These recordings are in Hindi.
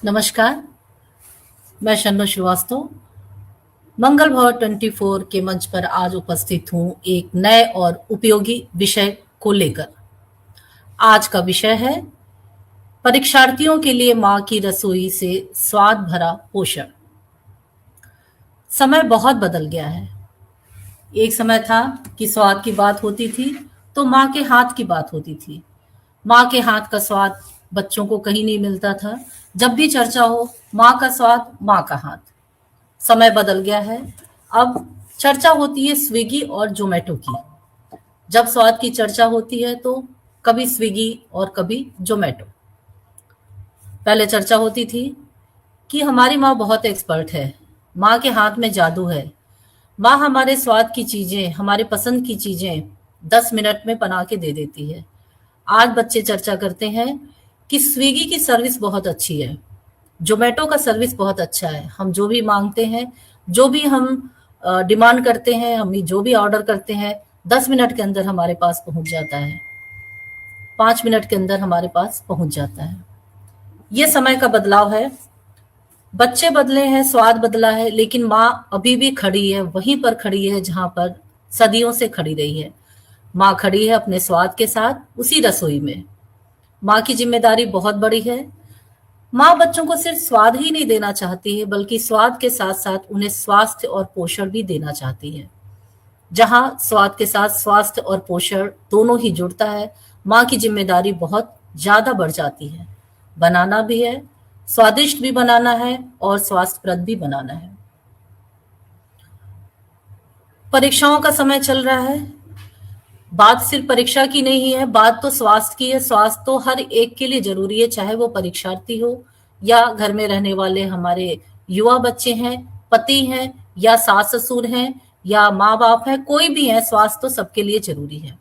नमस्कार, मैं शन्नु श्रीवास्तव मंगल भवन 24 के मंच पर आज उपस्थित हूँ एक नए और उपयोगी विषय को लेकर। आज का विषय है परीक्षार्थियों के लिए माँ की रसोई से स्वाद भरा पोषण। समय बहुत बदल गया है। एक समय था कि स्वाद की बात होती थी तो माँ के हाथ की बात होती थी। माँ के हाथ का स्वाद बच्चों को कहीं नहीं मिलता था। जब भी चर्चा हो माँ का स्वाद, माँ का हाथ। समय बदल गया है। अब चर्चा होती है स्विगी और जोमेटो की। जब स्वाद की चर्चा होती है तो कभी स्विगी और कभी जोमेटो। पहले चर्चा होती थी कि हमारी माँ बहुत एक्सपर्ट है, माँ के हाथ में जादू है, माँ हमारे स्वाद की चीजें, हमारे पसंद की चीजें 10 मिनट में बना के दे देती है। आज बच्चे चर्चा करते हैं कि स्विगी की सर्विस बहुत अच्छी है, जोमेटो का सर्विस बहुत अच्छा है। हम जो भी मांगते हैं, जो भी हम डिमांड करते हैं, हम जो भी ऑर्डर करते हैं, 10 मिनट के अंदर हमारे पास पहुंच जाता है, 5 मिनट के अंदर हमारे पास पहुंच जाता है। ये समय का बदलाव है। बच्चे बदले हैं, स्वाद बदला है, लेकिन माँ अभी भी खड़ी है, वहीं पर खड़ी है जहां पर सदियों से खड़ी रही है। माँ खड़ी है अपने स्वाद के साथ उसी रसोई में। माँ की जिम्मेदारी बहुत बड़ी है। माँ बच्चों को सिर्फ स्वाद ही नहीं देना चाहती है, बल्कि स्वाद के साथ साथ उन्हें स्वास्थ्य और पोषण भी देना चाहती है। जहाँ स्वाद के साथ स्वास्थ्य और पोषण दोनों ही जुड़ता है, माँ की जिम्मेदारी बहुत ज्यादा बढ़ जाती है। बनाना भी है, स्वादिष्ट भी बनाना है और स्वास्थ्यप्रद भी बनाना है। परीक्षाओं का समय चल रहा है। बात सिर्फ परीक्षा की नहीं है, बात तो स्वास्थ्य की है। स्वास्थ्य तो हर एक के लिए जरूरी है, चाहे वो परीक्षार्थी हो या घर में रहने वाले हमारे युवा बच्चे हैं, पति हैं या सास ससुर हैं या माँ बाप हैं, कोई भी है, स्वास्थ्य तो सबके लिए जरूरी है।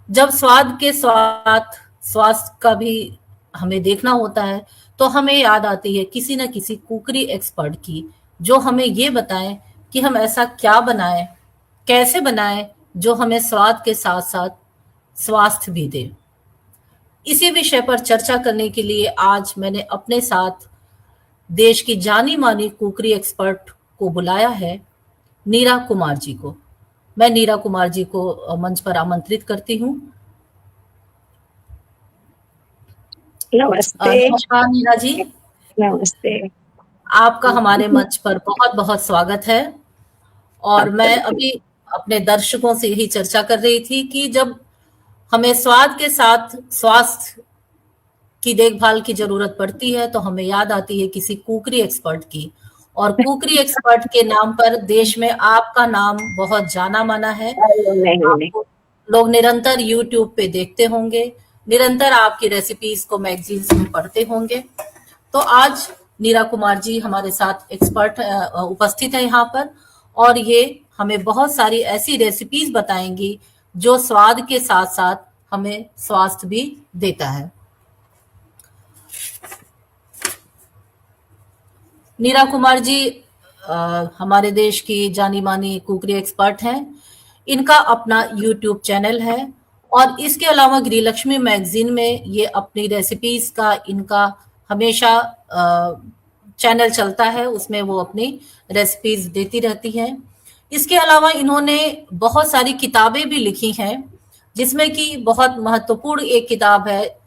जब स्वाद के साथ स्वास्थ्य का भी हमें देखना होता है तो हमें याद आती है किसी न किसी कुकरी एक्सपर्ट की, जो हमें ये बताएं कि हम ऐसा क्या बनाएं, कैसे बनाएं जो हमें स्वाद के साथ साथ स्वास्थ्य भी दे। इसी विषय पर चर्चा करने के लिए आज मैंने अपने साथ देश की जानी मानी कुकरी एक्सपर्ट को बुलाया है, नीरा कुमार जी को। मैं नीरा कुमार जी को मंच पर आमंत्रित करती हूँ। नमस्ते। नमस्कार नीरा जी। नमस्ते। आपका हमारे मंच पर बहुत बहुत स्वागत है। और आपका मैं भी। अभी अपने दर्शकों से यही चर्चा कर रही थी कि जब हमें स्वाद के साथ स्वास्थ्य की देखभाल की जरूरत पड़ती है तो हमें याद आती है किसी कुकरी एक्सपर्ट की। और कुकरी एक्सपर्ट के नाम पर देश में आपका नाम बहुत जाना माना है। नहीं। आपको लोग निरंतर यूट्यूब पे देखते होंगे, निरंतर आपकी रेसिपीज को मैगजीन्स में पढ़ते होंगे। तो आज नीरा कुमार जी हमारे साथ एक्सपर्ट उपस्थित है यहाँ पर, और ये हमें बहुत सारी ऐसी रेसिपीज बताएंगी जो स्वाद के साथ साथ हमें स्वास्थ्य भी देता है। नीरा कुमार जी हमारे देश की जानी मानी कुकरी एक्सपर्ट हैं। इनका अपना यूट्यूब चैनल है और इसके अलावा गृहलक्ष्मी मैगजीन में ये अपनी रेसिपीज का इनका हमेशा चैनल चलता है, उसमें वो अपनी रेसिपीज देती रहती हैं। इसके अलावा इन्होंने बहुत सारी किताबें भी लिखी हैं, जिसमें कि बहुत महत्वपूर्ण एक किताब है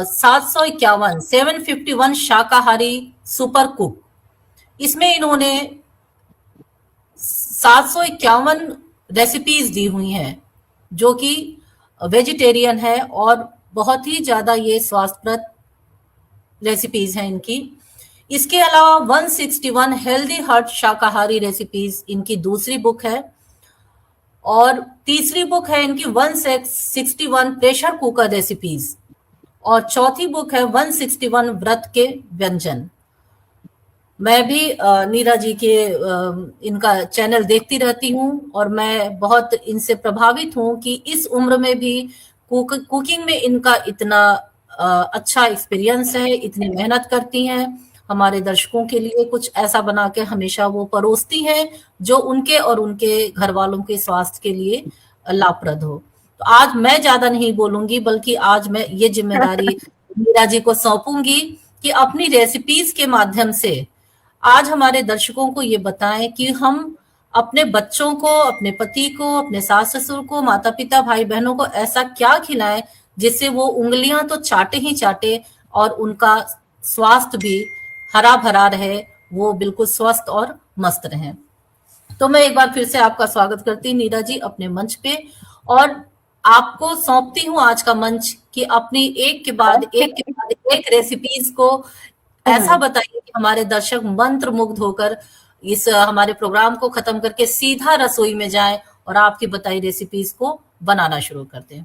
751 शाकाहारी सुपर कुक। इसमें इन्होंने 751 रेसिपीज दी हुई हैं जो कि वेजिटेरियन है और बहुत ही ज्यादा ये स्वास्थ्यप्रद रेसिपीज हैं इनकी। इसके अलावा 161 हेल्दी हार्ट शाकाहारी रेसिपीज इनकी दूसरी बुक है, और तीसरी बुक है इनकी 161 प्रेशर कुकर रेसिपीज, और चौथी बुक है 161 व्रत के व्यंजन। मैं भी नीरा जी के इनका चैनल देखती रहती हूँ और मैं बहुत इनसे प्रभावित हूँ कि इस उम्र में भी कुकिंग में इनका इतना अच्छा एक्सपीरियंस है, इतनी मेहनत करती हैं, हमारे दर्शकों के लिए कुछ ऐसा बना के हमेशा वो परोसती हैं जो उनके और उनके घर वालों के स्वास्थ्य के लिए लाभप्रद हो। तो आज मैं ज्यादा नहीं बोलूंगी, बल्कि आज मैं ये जिम्मेदारी नीरा जी को सौंपूंगी कि अपनी रेसिपीज के माध्यम से आज हमारे दर्शकों को ये बताएं कि हम अपने बच्चों को, अपने पति को, अपने सास ससुर को, माता पिता, भाई बहनों को ऐसा क्या खिलाएं जिससे वो उंगलियां तो चाटे ही चाटे और उनका स्वास्थ्य भी हरा भरा रहे, वो बिल्कुल स्वस्थ और मस्त रहें। तो मैं एक बार फिर से आपका स्वागत करती हूँ नीरा जी अपने मंच पे, और आपको सौंपती हूँ आज का मंच कि अपनी एक के बाद एक रेसिपीज को ऐसा बताइए कि हमारे दर्शक मंत्र मुग्ध होकर इस हमारे प्रोग्राम को खत्म करके सीधा रसोई में जाएं और आपकी बताई रेसिपीज को बनाना शुरू कर दें।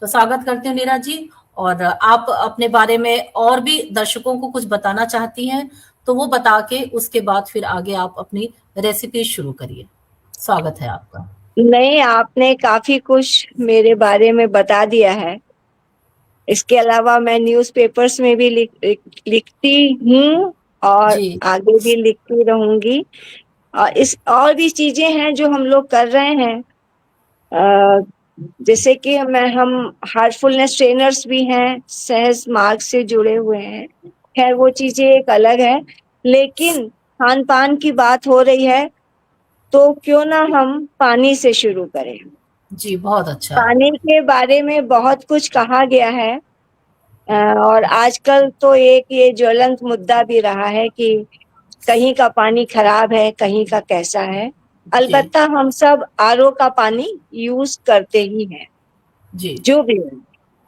तो स्वागत करती हूँ नीरा जी, और आप अपने बारे में और भी दर्शकों को कुछ बताना चाहती हैं तो वो बता के उसके बाद फिर आगे आप अपनी रेसिपी शुरू करिए। स्वागत है आपका। नहीं, आपने काफी कुछ मेरे बारे में बता दिया है। इसके अलावा मैं न्यूज़पेपर्स में भी लिखती हूँ और जी आगे भी लिखती रहूंगी। और भी चीजें हैं जो हम लोग कर रहे हैं। अ, जैसे कि हम हार्टफुलनेस ट्रेनर्स भी हैं, सहज मार्ग से जुड़े हुए हैं। खैर वो चीजें एक अलग है, लेकिन खान पान की बात हो रही है तो क्यों ना हम पानी से शुरू करें। जी, बहुत अच्छा। पानी के बारे में बहुत कुछ कहा गया है। और आजकल तो एक ये ज्वलंत मुद्दा भी रहा है कि कहीं का पानी खराब है, कहीं का कैसा है। जी अलबत्ता हम सब आरओ का पानी यूज करते ही हैं, जी जो भी है।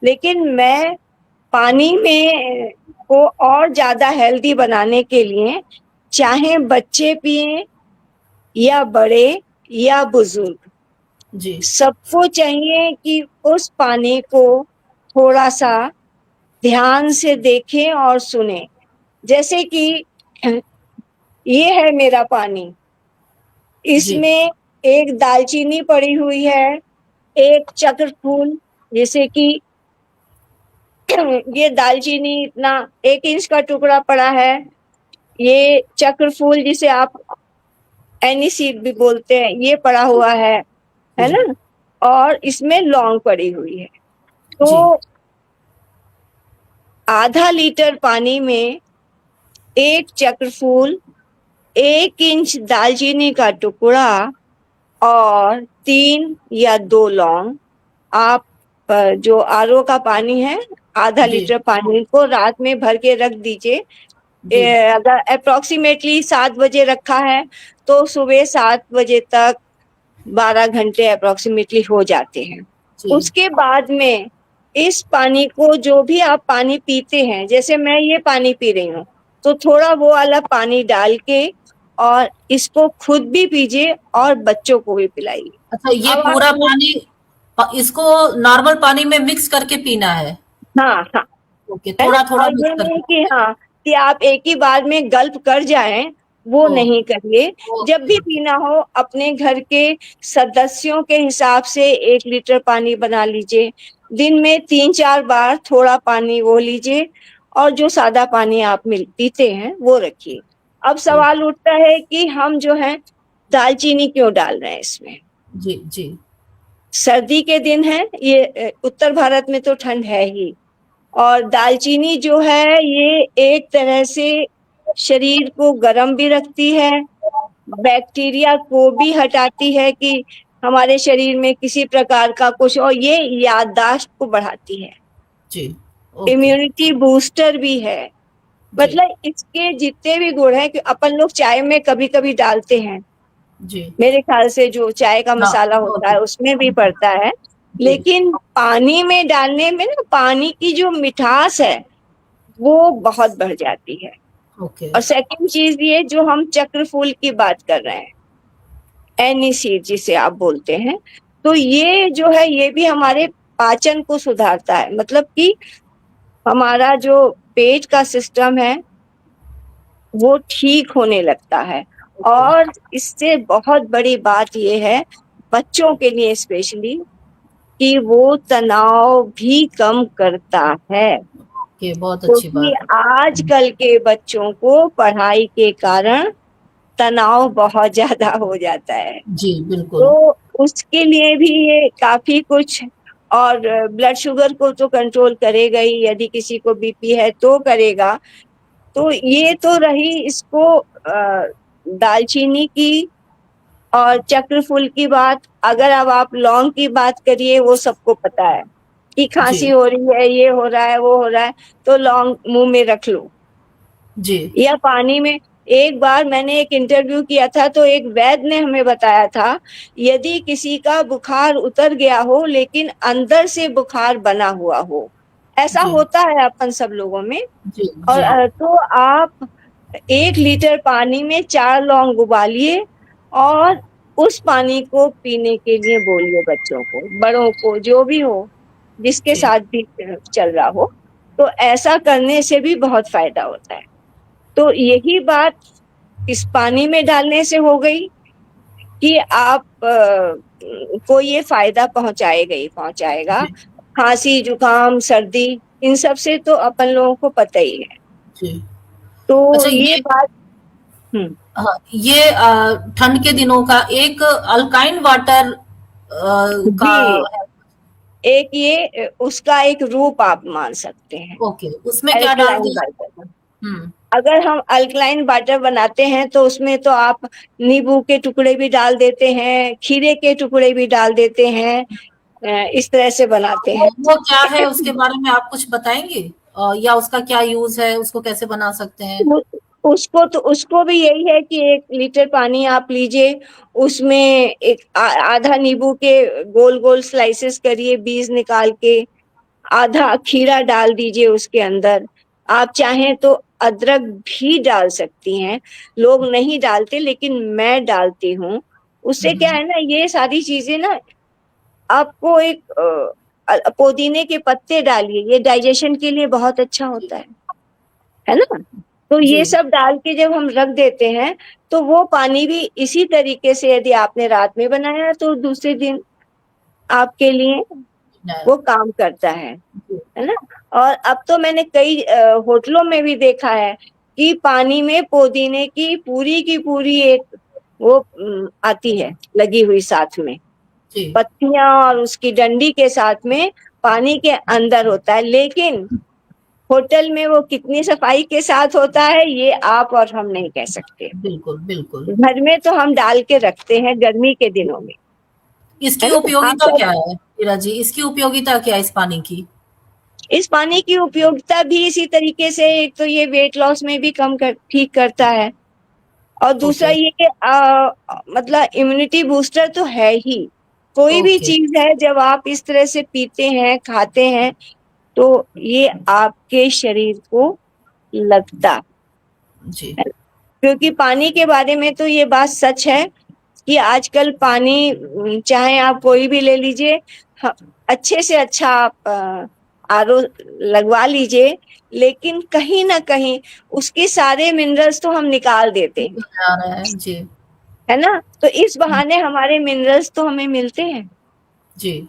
लेकिन मैं पानी में को और ज्यादा हेल्दी बनाने के लिए, चाहे बच्चे पिए या बड़े या बुजुर्ग, जी सबको चाहिए कि उस पानी को थोड़ा सा ध्यान से देखें और सुने। जैसे कि ये है मेरा पानी, जी इसमें एक दालचीनी पड़ी हुई है, एक चक्र फूल, जैसे कि ये दालचीनी इतना 1 इंच का टुकड़ा पड़ा है। ये चक्र फूल जिसे आप एनीसीड भी बोलते हैं, ये पड़ा हुआ है जी ना। और इसमें लौंग पड़ी हुई है। तो जी आधा लीटर पानी में एक चक्रफूल, 1 इंच दालचीनी का टुकड़ा और 3 या 2 लौंग। आप जो आरओ का पानी है, आधा जी लीटर पानी को रात में भर के रख दीजिए। जी अगर अप्रोक्सीमेटली 7 बजे रखा है तो सुबह 7 बजे तक 12 घंटे अप्रोक्सीमेटली हो जाते हैं। जी उसके बाद में इस पानी को, जो भी आप पानी पीते हैं, जैसे मैं ये पानी पी रही हूँ, तो थोड़ा वो वाला पानी डाल के और इसको खुद भी पीजिए और बच्चों को भी पिलाइए। अच्छा, ये अब पूरा आप, पानी इसको नॉर्मल पानी में मिक्स करके पीना है? हाँ हाँ, ओके, है ना। थोड़ा थोड़ा और मिक्स ये नहीं कि करके। हाँ कि आप एक ही बार में गल्प कर जाएं, वो ओ नहीं करिए। जब ओके भी ओके। पीना हो अपने घर के सदस्यों के हिसाब से 1 लीटर पानी बना लीजिए। दिन में 3-4 बार थोड़ा पानी वो लीजिए, और जो सादा पानी आप पीते हैं वो रखिए। अब ओ, सवाल उठता है कि हम जो है दालचीनी क्यों डाल रहे हैं इसमें। जी जी सर्दी के दिन है ये, उत्तर भारत में तो ठंड है ही। और दालचीनी जो है ये एक तरह से शरीर को गर्म भी रखती है, बैक्टीरिया को भी हटाती है कि हमारे शरीर में किसी प्रकार का कुछ, और ये याददाश्त को बढ़ाती है, जी ओके। इम्यूनिटी बूस्टर भी है। जी मतलब इसके जितने भी गुण हैं, कि अपन लोग चाय में कभी कभी डालते हैं, जी मेरे ख्याल से जो चाय का हाँ, मसाला होता बहुत है उसमें भी पड़ता है। जी लेकिन पानी में डालने में ना, पानी की जो मिठास है वो बहुत बढ़ जाती है। ओके। और सेकंड चीज ये, जो हम चक्र फूल की बात कर रहे हैं, एनीसीड जिसे आप बोलते हैं, तो ये जो है ये भी हमारे पाचन को सुधारता है। मतलब कि हमारा जो पेट का सिस्टम है वो ठीक होने लगता है। ओके और इससे बहुत बड़ी बात ये है, बच्चों के लिए स्पेशली, कि वो तनाव भी कम करता है। ओके, बहुत अच्छी क्योंकि बात है। आजकल के बच्चों को पढ़ाई के कारण तनाव बहुत ज्यादा हो जाता है। जी बिल्कुल। तो उसके लिए भी ये काफी कुछ, और ब्लड शुगर को तो कंट्रोल करेगा ही, यदि किसी को बीपी है तो करेगा। तो ये तो रही इसको दालचीनी की और चक्रफूल की बात। अगर अब आप लौंग की बात करिए, वो सबको पता है कि खांसी जी, हो रही है, ये हो रहा है, वो हो रहा है, तो लौंग मुंह में रख लो जी, या पानी में। एक बार मैंने एक इंटरव्यू किया था, तो एक वैद्य ने हमें बताया था, यदि किसी का बुखार उतर गया हो लेकिन अंदर से बुखार बना हुआ हो, ऐसा जी, होता है अपन सब लोगों में। जी, और जी, तो आप 1 लीटर पानी में 4 लौंग उबालिए और उस पानी को पीने के लिए बोलिए बच्चों को, बड़ों को, जो भी हो, जिसके जी, साथ भी चल रहा हो। तो ऐसा करने से भी बहुत फायदा होता है। तो यही बात इस पानी में डालने से हो गई कि आप को ये फायदा पहुंचाएगा ही पहुंचाएगा। जी, खांसी, जुकाम, सर्दी, इन सब से तो अपन लोगों को पता ही है। जी। तो अच्छा, ये ये बात। हम्म। हाँ, ये ठंड के दिनों का एक अल्काइन वाटर का जी, है। एक ये उसका एक रूप आप मान सकते हैं, ओके, उसमें क्या डालते अल्कलाइन हैं? वाटर। हुँ, अगर हम अल्कलाइन वाटर बनाते हैं तो उसमें तो आप नींबू के टुकड़े भी डाल देते हैं, खीरे के टुकड़े भी डाल देते हैं, इस तरह से बनाते हैं। वो क्या है उसके बारे में आप कुछ बताएँगे? या उसका क्या यूज़ है, उसको कैसे बना सकते हैं? उसको भी यही है कि 1 लीटर पानी आप लीजिए, उसमें एक आधा नींबू के गोल गोल स्लाइसेस करिए, बीज निकाल के, आधा खीरा डाल दीजिए उसके अंदर। आप चाहें तो अदरक भी डाल सकती हैं, लोग नहीं डालते लेकिन मैं डालती हूँ। हुँ, उससे क्या हुँ। है ना, ये सारी चीजें ना आपको एक पुदीने के पत्ते डालिए, ये डाइजेशन के लिए बहुत अच्छा जी, होता है ना। तो जी, ये सब डाल के जब हम रख देते हैं, तो वो पानी भी इसी तरीके से यदि आपने रात में बनाया तो दूसरे दिन आपके लिए न वो काम करता जी, है ना। और अब तो मैंने कई होटलों में भी देखा है कि पानी में पुदीने की पूरी एक वो आती है लगी हुई साथ में, जी, पत्तियां और उसकी डंडी के साथ में पानी के अंदर होता है। लेकिन होटल में वो कितनी सफाई के साथ होता है, ये आप और हम नहीं कह सकते। बिल्कुल, बिल्कुल। घर में तो हम डाल के रखते हैं गर्मी के दिनों में, है इसकी ना। आप उपयोगिता सब, क्या है, मीरा जी? इसकी उपयोगिता क्या है इस पानी की? इस पानी की उपयोगिता भी इसी तरीके से, एक तो ये वेट लॉस में भी ठीक करता है, और दूसरा ओके, ये मतलब इम्यूनिटी बूस्टर तो है ही। कोई भी ओके, चीज है जब आप इस तरह से पीते हैं, खाते हैं, तो ये आपके शरीर को लगता जी, है। क्योंकि पानी के बारे में तो ये बात सच है कि आजकल पानी चाहे आप कोई भी ले लीजिए, ह- अच्छे से अच्छा आप आरओ लगवा लीजिए, लेकिन कहीं ना कहीं उसके सारे मिनरल्स तो हम निकाल देते हैं, आ रहा है, जी, है ना। तो इस बहाने हमारे मिनरल्स तो हमें मिलते हैं, जी।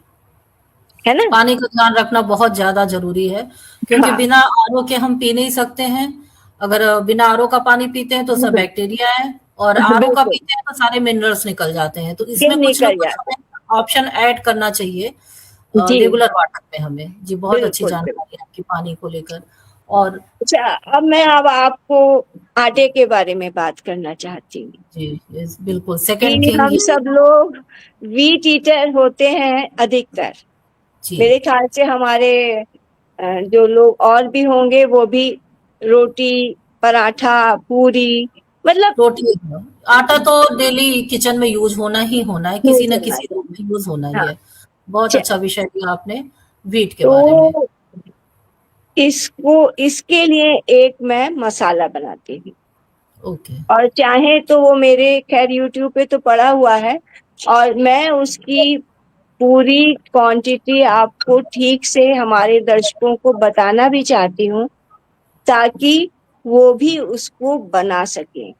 है ना। पानी का ध्यान रखना बहुत ज़्यादा ज़रूरी है, क्योंकि हाँ, बिना आरओ के हम पी नहीं सकते हैं। अगर बिना आरओ का पानी पीते हैं तो सब बैक्टीरिया है, और आरओ का बिल्कुल, पीते हैं तो सारे मिनरल्स निकल जाते हैं। तो ये इसमें कुछ ना निकल कुछ जाता हमें ऑप्शन ऐड करना चाहिए है। जी, रेगुलर वाटर में हमें। जी, बहुत अच्छी बिल्कुल बिल्कुल। जानकारी है आपकी पानी को लेकर। और अच्छा, अब आपको आटे के बारे में बात करना चाहती हूँ जी, यस, बिल्कुल सेकंड कि थिंग हम ये। सब लोग वीट ईटर होते हैं अधिकतर। जी, मेरे ख्याल से हमारे जो लोग और भी होंगे वो भी रोटी, पराठा, पूरी, मतलब रोटी, आटा तो डेली किचन में यूज़ होना ही होना है, किसी यूज न होना किसी रूप चाहिए। में यूज़ होना ही हाँ, है। बहुत अच्छा चलिए। विषय दिया आपने व्हीट के बारे में। तो इसको इसके लिए एक मैं मसाला बनाती हूँ, ओके, और चाहे तो वो मेरे खैर यूट्यूब पे तो पड़ा हुआ है, और मैं उसकी पूरी क्वांटिटी आपको ठीक से हमारे दर्शकों को बताना भी चाहती हूँ, ताकि वो भी उसको बना सके,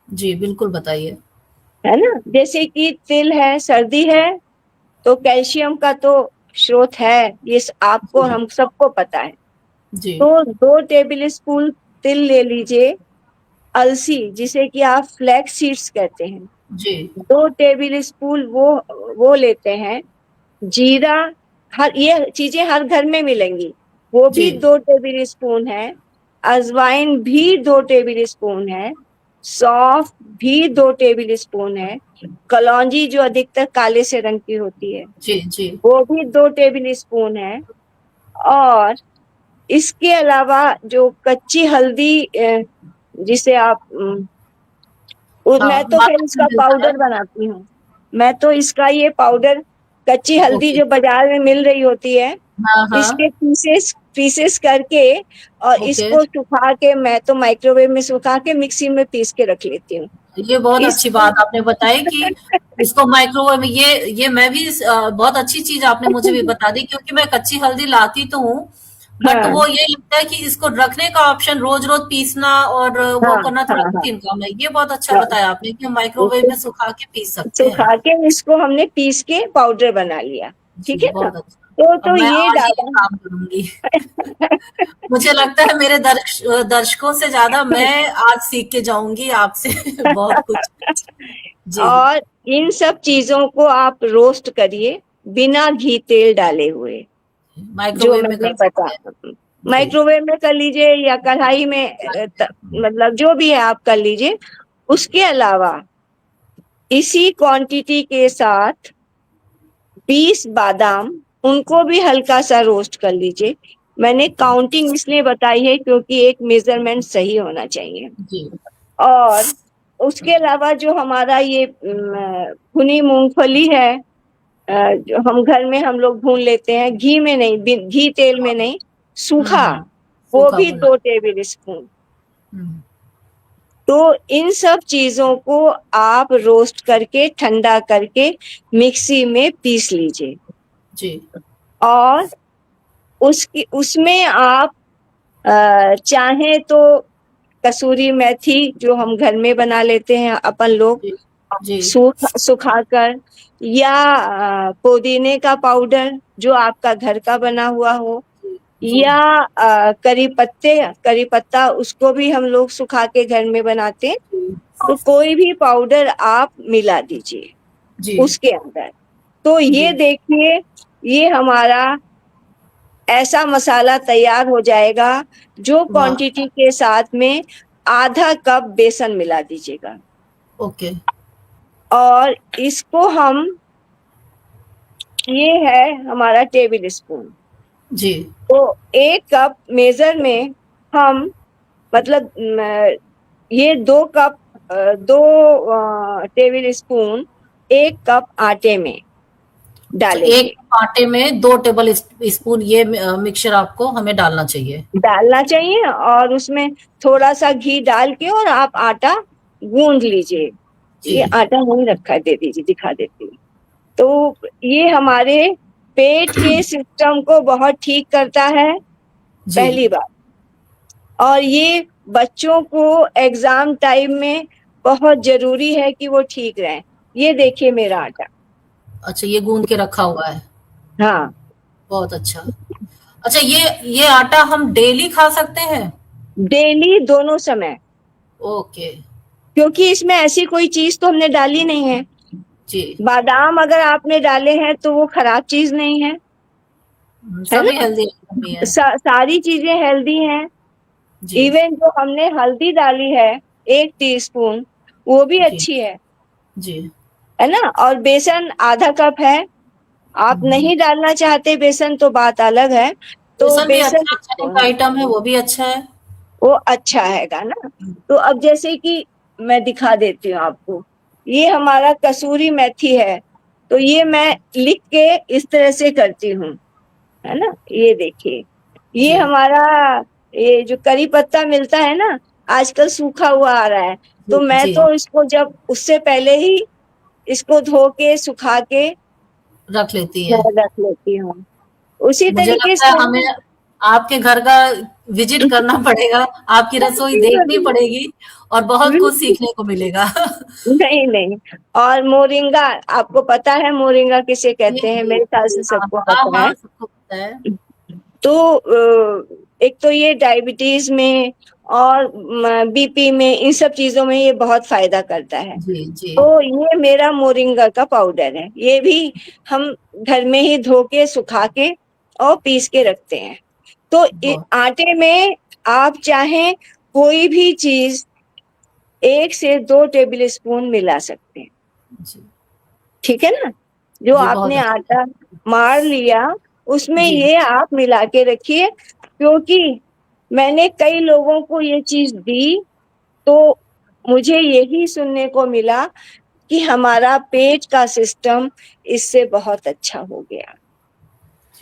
जी, बिल्कुल बताइए। है ना। जैसे कि तिल है, सर्दी है तो कैल्शियम का तो स्रोत है, ये आपको जी, हम सबको पता है। जी, तो 2 टेबल स्पून तिल ले लीजिए। अलसी, जिसे कि आप फ्लैक्स सीड्स कहते हैं, जी, 2 टेबल स्पून वो लेते हैं। जीरा, हर ये चीजें हर घर में मिलेंगी, वो भी जी, 2 टेबल स्पून है। अजवाइन भी 2 टेबल स्पून है, सौंफ भी 2 टेबल स्पून है, कलौंजी जो अधिकतर काले से रंग की होती है जी जी। वो भी 2 टेबल स्पून है, और इसके अलावा जो कच्ची हल्दी जिसे आप मैं हाँ, तो फिर मार्केट में इसका मिलता है। पाउडर बनाती हूँ। मैं तो इसका ये पाउडर, कच्ची हल्दी ओके। जो बाजार में मिल रही होती है, हाँ इसके हाँ। पीसेस पीसेस करके और ओके। इसको सुखा के, मैं तो माइक्रोवेव में सुखा के मिक्सी में पीस के रख लेती हूँ। ये बहुत अच्छी इसको बात आपने बताई कि इसको माइक्रोवेव में, ये मैं भी बहुत अच्छी चीज आपने मुझे भी बता दी, क्योंकि मैं कच्ची हल्दी लाती तो हूँ, बट हाँ वो ये लगता है कि इसको रखने का ऑप्शन रोज रोज पीसना और वो हाँ करना थोड़ा हाँ हाँ कठिन काम है। ये बहुत अच्छा हाँ, बताया आपने कि हम माइक्रोवेव इसको में सुखा के पीस सकते हैं। सुखा के इसको हमने पीस के पाउडर बना लिया। ठीक जी, है ना? बहुत अच्छा। अब तो मैं ये आज ही ये डाला। काम करूंगी। मुझे लगता है मेरे दर्शकों से ज्यादा मैं आज सीख के जाऊंगी आपसे बहुत कुछ। जी। और इन सब चीजों को आप रोस्ट करिए बिना घी तेल डाले हुए, जो माइक्रोवेव में मैंने कर सकते हैं। बताया। जी माइक्रोवेव में कर लीजिए या कढ़ाई में, मतलब जो भी है आप कर लीजिए। उसके अलावा इसी क्वांटिटी के साथ 20 बादाम, उनको भी हल्का सा रोस्ट कर लीजिए। मैंने काउंटिंग इसलिए बताई है क्योंकि एक मेजरमेंट सही होना चाहिए। जी और उसके अलावा जो हमारा ये भुनी मूंगफली है, जो हम घर में हम लोग भून लेते हैं, घी में नहीं, घी तेल में नहीं, सूखा, वो सूखा भी भुना। 2 टेबल स्पून। हम्म, तो इन सब चीजों को आप रोस्ट करके ठंडा करके मिक्सी में पीस लीजिए। जी और उसमें आप चाहें तो कसूरी मेथी जो हम घर में बना लेते हैं अपन लोग, जी जी सुखाकर, या पुदीने का पाउडर जो आपका घर का बना हुआ हो, जी या करी पत्ता, उसको भी हम लोग सुखा के घर में बनाते हैं। जी तो कोई भी पाउडर आप मिला दीजिए जी उसके अंदर। तो ये जी देखिए, ये हमारा ऐसा मसाला तैयार हो जाएगा। जो वाह। क्वांटिटी के साथ में आधा कप बेसन मिला दीजिएगा, ओके। और इसको हम, ये है हमारा टेबल स्पून। जी तो 1 कप मेजर में हम, मतलब ये 2 कप, 2 टेबल स्पून 1 कप आटे में अच्छा, एक डालेंगे। आटे में 2 टेबल स्पून ये मिक्सचर आपको हमें डालना चाहिए। डालना चाहिए, और उसमें थोड़ा सा घी डाल के और आप आटा गूंद लीजिए। ये जी आटा नहीं रखा है, दे दीजिए, दिखा देती हूँ। तो ये हमारे पेट के सिस्टम को बहुत ठीक करता है, जी। पहली बात। और ये बच्चों को एग्जाम टाइम में बहुत जरूरी है कि वो ठीक रहें। ये देखिए मेरा आटा। अच्छा, ये गूंद के रखा हुआ है। हाँ, बहुत अच्छा। अच्छा, ये आटा हम डेली खा सकते हैं? डेली, दोनों समय, ओके। क्योंकि इसमें ऐसी कोई चीज तो हमने डाली नहीं है। जी। बादाम अगर आपने डाले हैं तो वो खराब चीज नहीं है सभी ना? हेल्दी आइटम ही है। सारी चीजें हेल्दी हैं। जी इवन जो हमने हल्दी डाली है 1 टीस्पून, वो भी जी अच्छी जी। है ना? और बेसन आधा 1 कप है। आप हम्म, नहीं डालना चाहते बेसन तो बात अलग है। तो बेसन भी बेसन अच्छा, चने का आइटम है, वो भी अच्छा है। वो अच्छा हैगा ना। तो अब जैसे कि मैं दिखा देती हूँ आपको, ये हमारा कसूरी मेथी है। तो ये मैं लिख के इस तरह से करती हूँ, है ना? ये देखिए, ये जी हमारा, ये जो करी पत्ता मिलता है ना, आजकल सूखा हुआ आ रहा है। तो जी मैं जी। तो इसको जब उससे पहले ही इसको धो के सुखा के रख लेती मैं है। रख लेती हूँ। उसी मुझे तरीके लगता है से हमें आपके घर का विजिट करना पड़ेगा, आपकी रसोई देखनी पड़ेगी और बहुत कुछ सीखने को मिलेगा। नहीं नहीं। और मोरिंगा, आपको पता है मोरिंगा किसे जी कहते हैं? जी मेरे ख्याल जी। से हाँ सबको हाँ पता है। हाँ, सबको पता है। तो एक तो ये डायबिटीज में और बीपी में, इन सब चीजों में ये बहुत फायदा करता है। जी जी। तो ये मेरा मोरिंगा का पाउडर है। ये भी हम घर में ही धो के सुखा के और पीस के रखते हैं। तो बहुत। आटे में आप चाहें कोई भी चीज 1 से 2 टेबल स्पून मिला सकते हैं, जी। ठीक है ना? जो जी, बहुत आपने अच्छा। आटा मार लिया उसमें जी, ये आप मिला के रखिए, क्योंकि मैंने कई लोगों को ये चीज दी तो मुझे यही सुनने को मिला कि हमारा पेट का सिस्टम इससे बहुत अच्छा हो गया।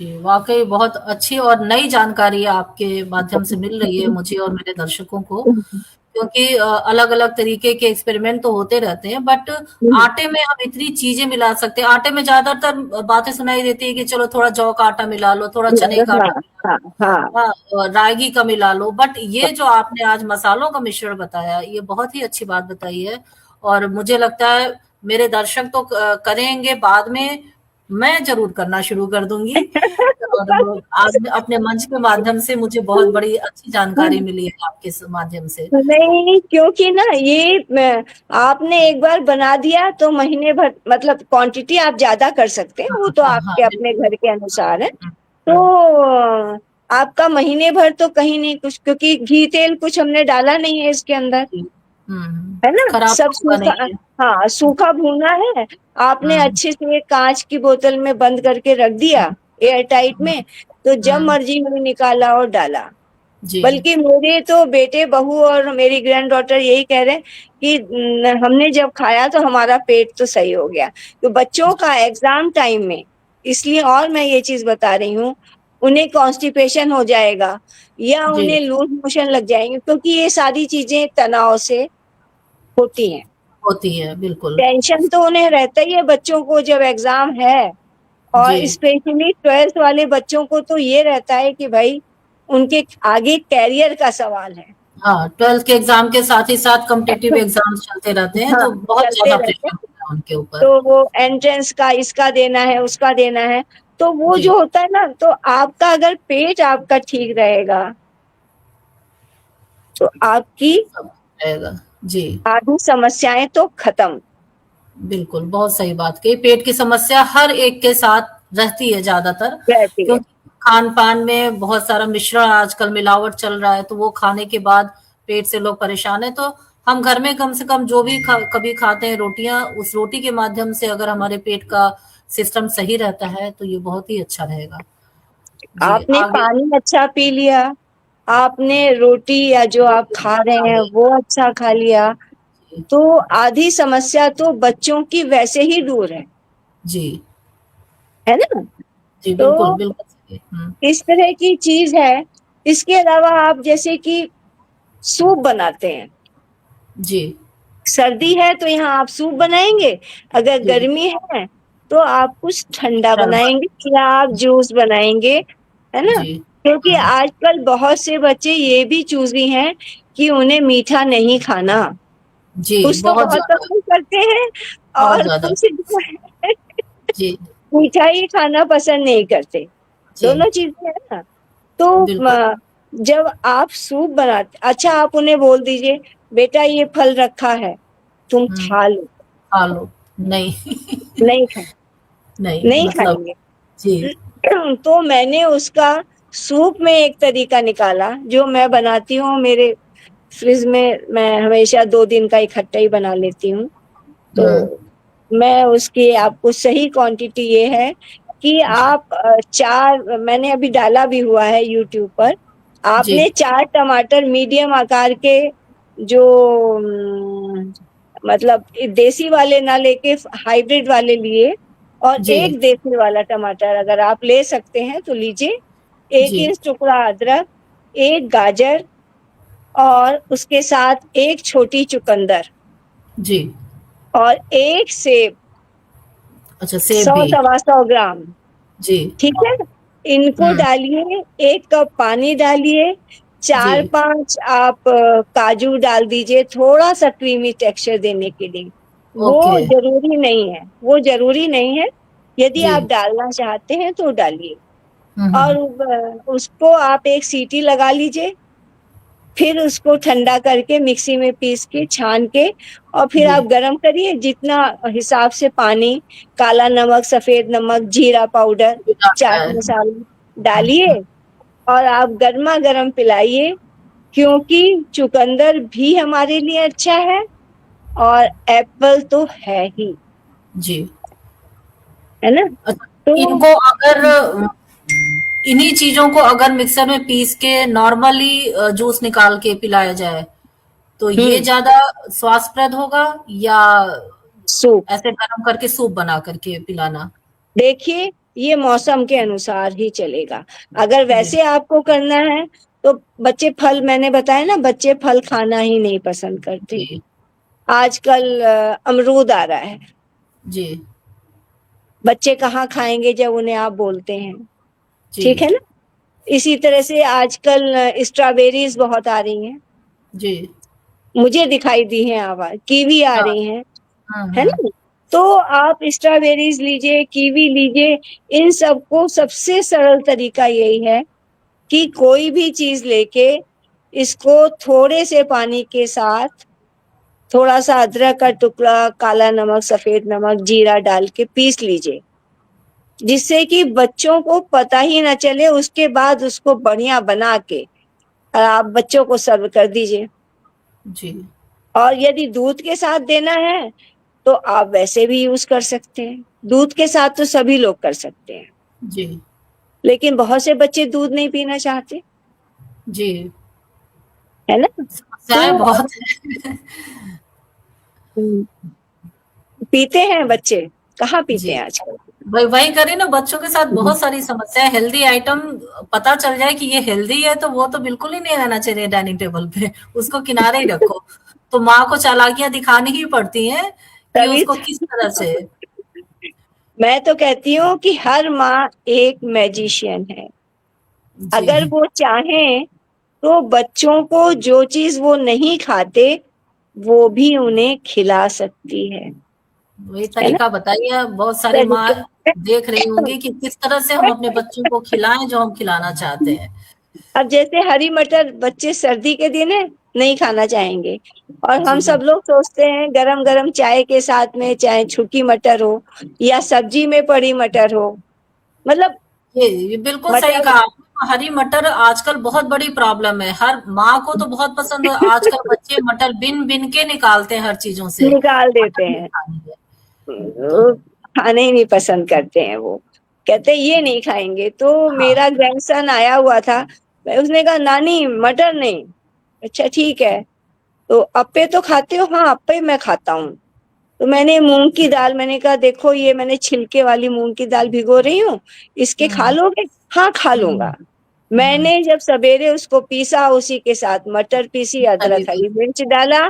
जी, वाक़ई बहुत अच्छी और नई जानकारी आपके माध्यम से मिल रही है मुझे और मेरे दर्शकों को, क्योंकि अलग-अलग तरीके के एक्सपेरिमेंट तो होते रहते हैं, बट आटे में हम इतनी चीज़ें मिला सकते हैं। आटे में ज़्यादातर बातें सुनाई देती है कि चलो थोड़ा जौ का आटा मिला लो, थोड़ा चने का हाँ आटा मिला हाँ लो, हाँ। रागी का मिला लो, बट ये जो आपने आज मसालों का मिश्रण बताया, ये बहुत ही अच्छी बात बताई है और मुझे लगता है मेरे दर्शक तो करेंगे बाद में, मैं ज़रूर करना शुरू कर दूँगी। और आज अपने मंच के माध्यम से मुझे बहुत बड़ी अच्छी जानकारी मिली है आपके माध्यम से। नहीं, क्योंकि ना ये आपने एक बार बना दिया तो महीने भर, मतलब क्वांटिटी आप ज्यादा कर सकते हैं, वो हाँ तो हाँ हाँ, आपके अपने बिल्कुल। घर के अनुसार है। हम्म, तो आपका महीने भर तो कहीं नहीं कुछ, क्योंकि घी तेल कुछ हमने डाला नहीं है इसके अंदर, जी, है ना? खराब सब तो होगा सूखा, नहीं है। हाँ सूखा भूना है। आपने हम्म अच्छे से एक कांच की बोतल में बंद करके रख दिया, एयर टाइट हम्म में, तो जब हम्म, मर्जी में निकाला और डाला। जी बल्कि मेरे तो बेटे बहू और मेरी ग्रैंड डॉटर यही कह रहे हैं कि हमने जब खाया तो हमारा पेट तो सही हो गया। तो बच्चों जी का एग्जाम टाइम में, इसलिए और मैं ये चीज बता रही हूँ, उन्हें कॉन्स्टिपेशन हो जाएगा या जी, उन्हें लूज मोशन लग जाएंगे, क्योंकि ये सारी चीजें तनाव से होती हैं। होती है बिल्कुल। टेंशन तो उन्हें रहता ही है बच्चों को जब एग्जाम है, जी और स्पेशली 12th वाले बच्चों को तो ये रहता है कि भाई उनके आगे कैरियर का सवाल है। हाँ, 12th के एग्जाम के साथ ही साथ कॉम्पिटिटिव एग्जाम्स चलते रहते हैं, हाँ, तो बहुत चलते ज्यादा रहते प्रेशर हैं। होता है उनके ऊपर। तो वो एंट्रेंस का इसका देना है, उसका देना है, तो वो जी, जो होता है ना, तो आपका अगर पेट आपका ठीक रहेगा तो आपकी सब रहेगा। जी, आधी समस्याएं तो खत्म बिल्कुल, बहुत सही बात कही। पेट की समस्या हर एक के साथ रहती है ज़्यादातर, रहती है। क्योंकि खान-पान में बहुत सारा मिश्रण आजकल मिलावट चल रहा है, तो वो खाने के बाद पेट से लोग परेशान हैं। तो हम घर में कम से कम जो भी कभी खाते हैं रोटियाँ, उस रोटी के माध्यम से अगर हमारे पेट का सिस्टम सही रहता है, तो ये बहुत ही अच्छा रहेगा। जी, आपने आगे पानी अच्छा पी लिया, आपने रोटी या जो आप खा रहे खा हैं लिया। वो अच्छा खा लिया, जी, तो आधी समस्या तो बच्चों की वैसे ही दूर जी, है ना? जी, तो बिल्कुल, बिल्कुल सही। हुँ, इस तरह की चीज है। इसके अलावा आप जैसे कि सूप बनाते हैं, जी, सर्दी है तो यहाँ आप सूप बनाएंगे, अगर जी, गर्मी है तो आप कुछ ठंडा शरबत, बनाएंगे या आप जूस बनाएंगे, है ना? जी, क्योंकि हुँ, आजकल बहुत से बच्चे ये भी चूजी हैं कि उन्हें मीठा नहीं खाना। जी, कुछ तो बहुत बहुत ज़्यादा, पसंद करते हैं बहुत और ज़्यादा। कुछ जो है जी, मिठाई खाना पसंद नहीं करते। जी, दोनों चीजें है ना। तो बिल्कुल, जब आप सूप बनाते, अच्छा आप उन्हें बोल दीजिए बेटा ये फल रखा है तुम हुँ, खा लो, खा लो। नहीं, नहीं खाए, नहीं नहीं मतलब खाएंगे। जी, तो मैंने उसका सूप में एक तरीका निकाला जो मैं बनाती हूँ, मेरे फ्रिज में मैं हमेशा 2 दिन का इकट्ठा ही बना लेती हूँ। तो हुँ, मैं उसकी आपको सही क्वांटिटी ये है कि जी, आप चार, मैंने अभी डाला भी हुआ है यूट्यूब पर, जी, आपने 4 टमाटर मीडियम आकार के, जो मतलब देसी वाले ना लेके हाइब्रिड वाले लिए, और जी, एक देसी वाला टमाटर अगर आप ले सकते हैं तो लीजिए, एक जी, इंच टुकड़ा अदरक, एक गाजर, और उसके साथ एक छोटी चुकंदर, जी। और एक सेब, अच्छा सेब सौ भी, सवा सौ ग्राम, जी, ठीक है? इनको हुँ, डालिए, 1 कप पानी डालिए, जी, 4-5 आप काजू डाल दीजिए थोड़ा सा क्रीमी टेक्सचर देने के लिए। वो ओके, जरूरी नहीं है, वो जरूरी नहीं है, यदि जी, आप डालना चाहते हैं तो डालिए। हुँ, और हुँ, उसको आप एक सीटी लगा लीजिए, फिर उसको ठंडा करके मिक्सी में पीस के छान के, और फिर जी, आप गरम करिए जितना हिसाब से पानी, काला नमक, सफेद नमक, जीरा पाउडर, जो डालना चाट है। मसाला हुँ, डालिए, हुँ, और आप गर्मा गर्म पिलाइए। क्योंकि चुकंदर भी हमारे लिए अच्छा है और एप्पल तो है ही, जी। है ना? अच्छा, तो इनको अगर इन्हीं चीजों को अगर मिक्सर में पीस के नॉर्मली जूस निकाल के पिलाया जाए तो ये हम्म, ज्यादा स्वास्थ्यप्रद होगा या सूप, ऐसे गरम करके सूप बना करके पिलाना? देखिए ये मौसम के अनुसार ही चलेगा। अगर जी। वैसे आपको करना है तो बच्चे फल, मैंने बताया ना, बच्चे फल खाना ही नहीं पसंद करते। जी। आजकल अमरूद आ रहा है, जी। बच्चे कहाँ खाएंगे जब उन्हें आप बोलते हैं, जी। ठीक है ना? इसी तरह से आजकल स्ट्रॉबेरीज बहुत आ रही हैं, जी। मुझे दिखाई दी हैं, आवाज कीवी आ हाँ। रही हैं, हाँ। है हाँ। ना? तो आप स्ट्रॉबेरीज लीजिए, कीवी लीजिए, इन सबको सबसे सरल तरीका यही है कि कोई भी चीज लेके इसको थोड़े से पानी के साथ थोड़ा सा अदरक का टुकड़ा, काला नमक, सफेद नमक, जीरा डाल के पीस लीजिए, जिससे कि बच्चों को पता ही ना चले। उसके बाद उसको बढ़िया बना के और आप बच्चों को सर्व कर दीजिए। जी। और यदि दूध के साथ देना है तो आप वैसे भी यूज कर सकते हैं। दूध के साथ तो सभी लोग कर सकते हैं, जी। लेकिन बहुत से बच्चे दूध नहीं पीना चाहते, जी। है ना? तो समस्याएं बहुत है। हम्म, पीते हैं बच्चे, कहाँ पीते जी। हैं आजकल? वही वही करें ना, बच्चों के साथ बहुत सारी समस्या, हेल्दी आइटम पता चल जाए कि ये हेल्दी है तो वो तो बिल्कुल ही नहीं रहना चाहिए डाइनिंग टेबल पे, उसको किनारे ही रखो। तो माँ को चालाकियां दिखानी ही पड़ती हैं कि तभी उसको किस तरह से। मैं तो कहती हूँ कि हर माँ एक मैजिशियन है। अगर जी। वो चाहें तो बच्चों को जो चीज वो नहीं खाते वो भी उन्हें खिला सकती वही है ना? तरीका बताइए, अब बहुत सारी माँ तरीके देख रही होंगी कि किस तरह से हम अपने बच्चों को खिलाएं जो हम खिलाना चाहते हैं। अब जैसे हरी मटर बच्चे सर्दी के दिन है नहीं खाना चाहेंगे, और हम जी सब बिल्कुल। लोग सोचते हैं गरम गरम चाय के साथ में, चाहे सूखी मटर हो या सब्जी में पड़ी मटर हो, मतलब ये बिल्कुल सही मटर। कहा आपने। हरी मटर आजकल बहुत बड़ी प्रॉब्लम है, हर माँ को तो बहुत पसंद है। आजकल बच्चे मटर बिन बिन के निकालते हैं हर चीजों से, निकाल देते मटर नहीं हैं, खानी है। तो वो खाने ही नहीं पसंद करते हैं। वो कहते हैं ये नहीं खाएंगे। तो हाँ। मेरा ग्रैंडसन आया हुआ था, उसने कहा नानी मटर नहीं। अच्छा ठीक है, तो अप्पे तो खाते हो? हाँ अप्पे मैं खाता हूँ। तो मैंने मूंग की दाल, मैंने कहा देखो ये मैंने छिलके वाली मूंग की दाल भिगो रही हूँ, इसके खा हम्म। लोगे? हाँ खा हम्म। लूंगा। हम्म। मैंने जब सवेरे उसको पीसा, उसी के साथ मटर पीसी, तभी अदरक, भी। हरी मिर्च डाला,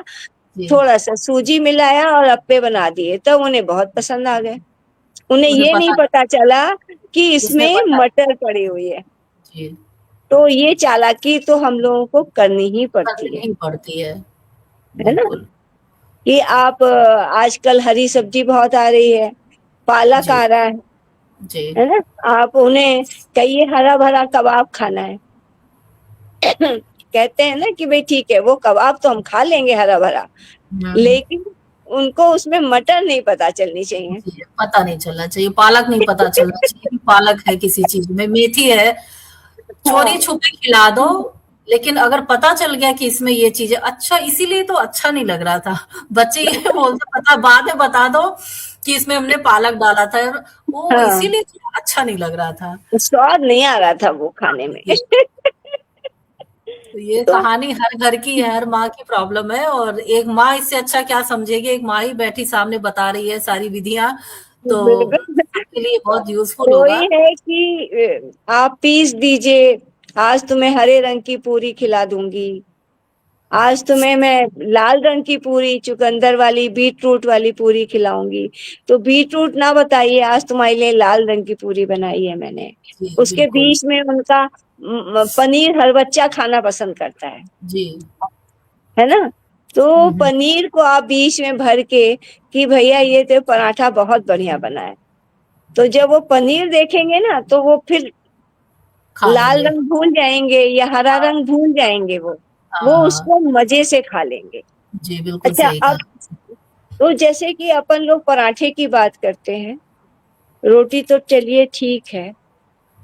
जी। थोड़ा सा सूजी मिलाया और अप्पे बना दिए, तब उन्हें बहुत पसंद आ गए। उन्हें उन्हें ये नहीं पता पता चला कि इसमें इसमें मटर। मटर पड़ी हुई है। जी। तो ये चालाकी तो हम लोगों को करनी ही पड़ती करनी ही पड़ती है। है ना? बिल्कुल। कि आप आजकल हरी सब्जी बहुत आ रही है, पालक जी। आ रहा जी। है ना? आप उन्हें कहिए हरा भरा कबाब खाना है, कहते हैं ना कि भाई ठीक है वो कबाब तो हम खा लेंगे हरा भरा, हम्म। लेकिन उनको उसमें मटर नहीं पता चलनी चाहिए। जी, पता नहीं चलना चाहिए, पालक नहीं पता चलना चाहिए कि पालक है किसी चीज में, मेथी है, चोरी हाँ, छुपे खिला दो। लेकिन अगर पता चल गया कि इसमें ये चीज है, अच्छा इसीलिए तो अच्छा नहीं लग रहा था। बच्चे ये बोलते, पता बाद में बता दो कि इसमें हमने पालक डाला था, वो हाँ, इसीलिए तो अच्छा नहीं लग रहा था। स्वाद नहीं आ रहा था वो हाँ, खाने में। ये तो ये तो कहानी हर घर की है, हर माँ की प्रॉब्लम है। और एक माँ इससे अच्छा क्या समझेगी, एक माँ ही बैठी सामने बता रही है सारी विधियां, तो बिल्कुल, सबके लिए बहुत यूजफुल होगा। वही है कि आप पीस दीजिए, आज तुम्हें हरे रंग की पूरी खिला दूंगी, आज तुम्हें मैं लाल रंग की पूरी, चुकंदर वाली, बीट रूट वाली पूरी खिलाऊंगी। तो बीट रूट ना बताइए, आज तुम्हारे लिए लाल रंग की पूरी बनाई है मैंने। जी उसके बिल्कुल। बीच में उनका पनीर हर बच्चा खाना पसंद करता जी। है ना? तो हम्म। पनीर को आप बीच में भर के कि भैया ये तो पराठा बहुत बढ़िया बना है, तो जब वो पनीर देखेंगे ना तो वो फिर खा लाल लेंगे। रंग भूल जाएंगे या हरा हाँ। रंग भूल जाएंगे, वो हाँ। उसको मजे से खा लेंगे। जी बिल्कुल अच्छा, सही अब कहा। तो जैसे कि अपन लोग पराठे की बात करते हैं, रोटी तो चलिए ठीक है,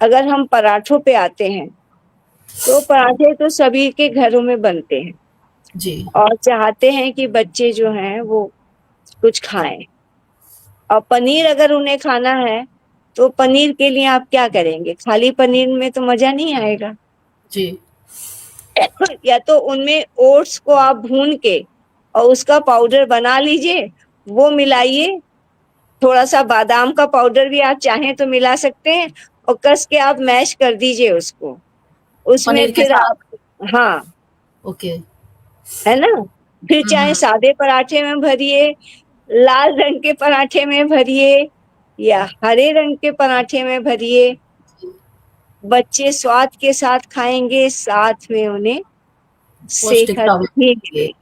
अगर हम पराठों पे आते हैं तो पराठे तो सभी के घरों में बनते हैं जी, और चाहते हैं कि बच्चे जो हैं वो कुछ खाएं। और पनीर अगर उन्हें खाना है तो पनीर के लिए आप क्या करेंगे? खाली पनीर में तो मजा नहीं आएगा। जी, या तो उनमें ओट्स को आप भून के और उसका पाउडर बना लीजिए, वो मिलाइए। थोड़ा सा बादाम का पाउडर भी आप चाहें तो मिला सकते हैं और कस के आप मैश कर दीजिए उसको। उसमें पनीर के फिर साथ। आप, हाँ, ओके। है ना? फिर चाहे हम्म। सादे पराठे में भरिए, लाल रंग के पराठे में भरिए या हरे रंग के पराठे में भरिए, बच्चे स्वाद के साथ खाएंगे, साथ में उन्हें सेहत पौष्टिकता भी भी ये मिलेगी।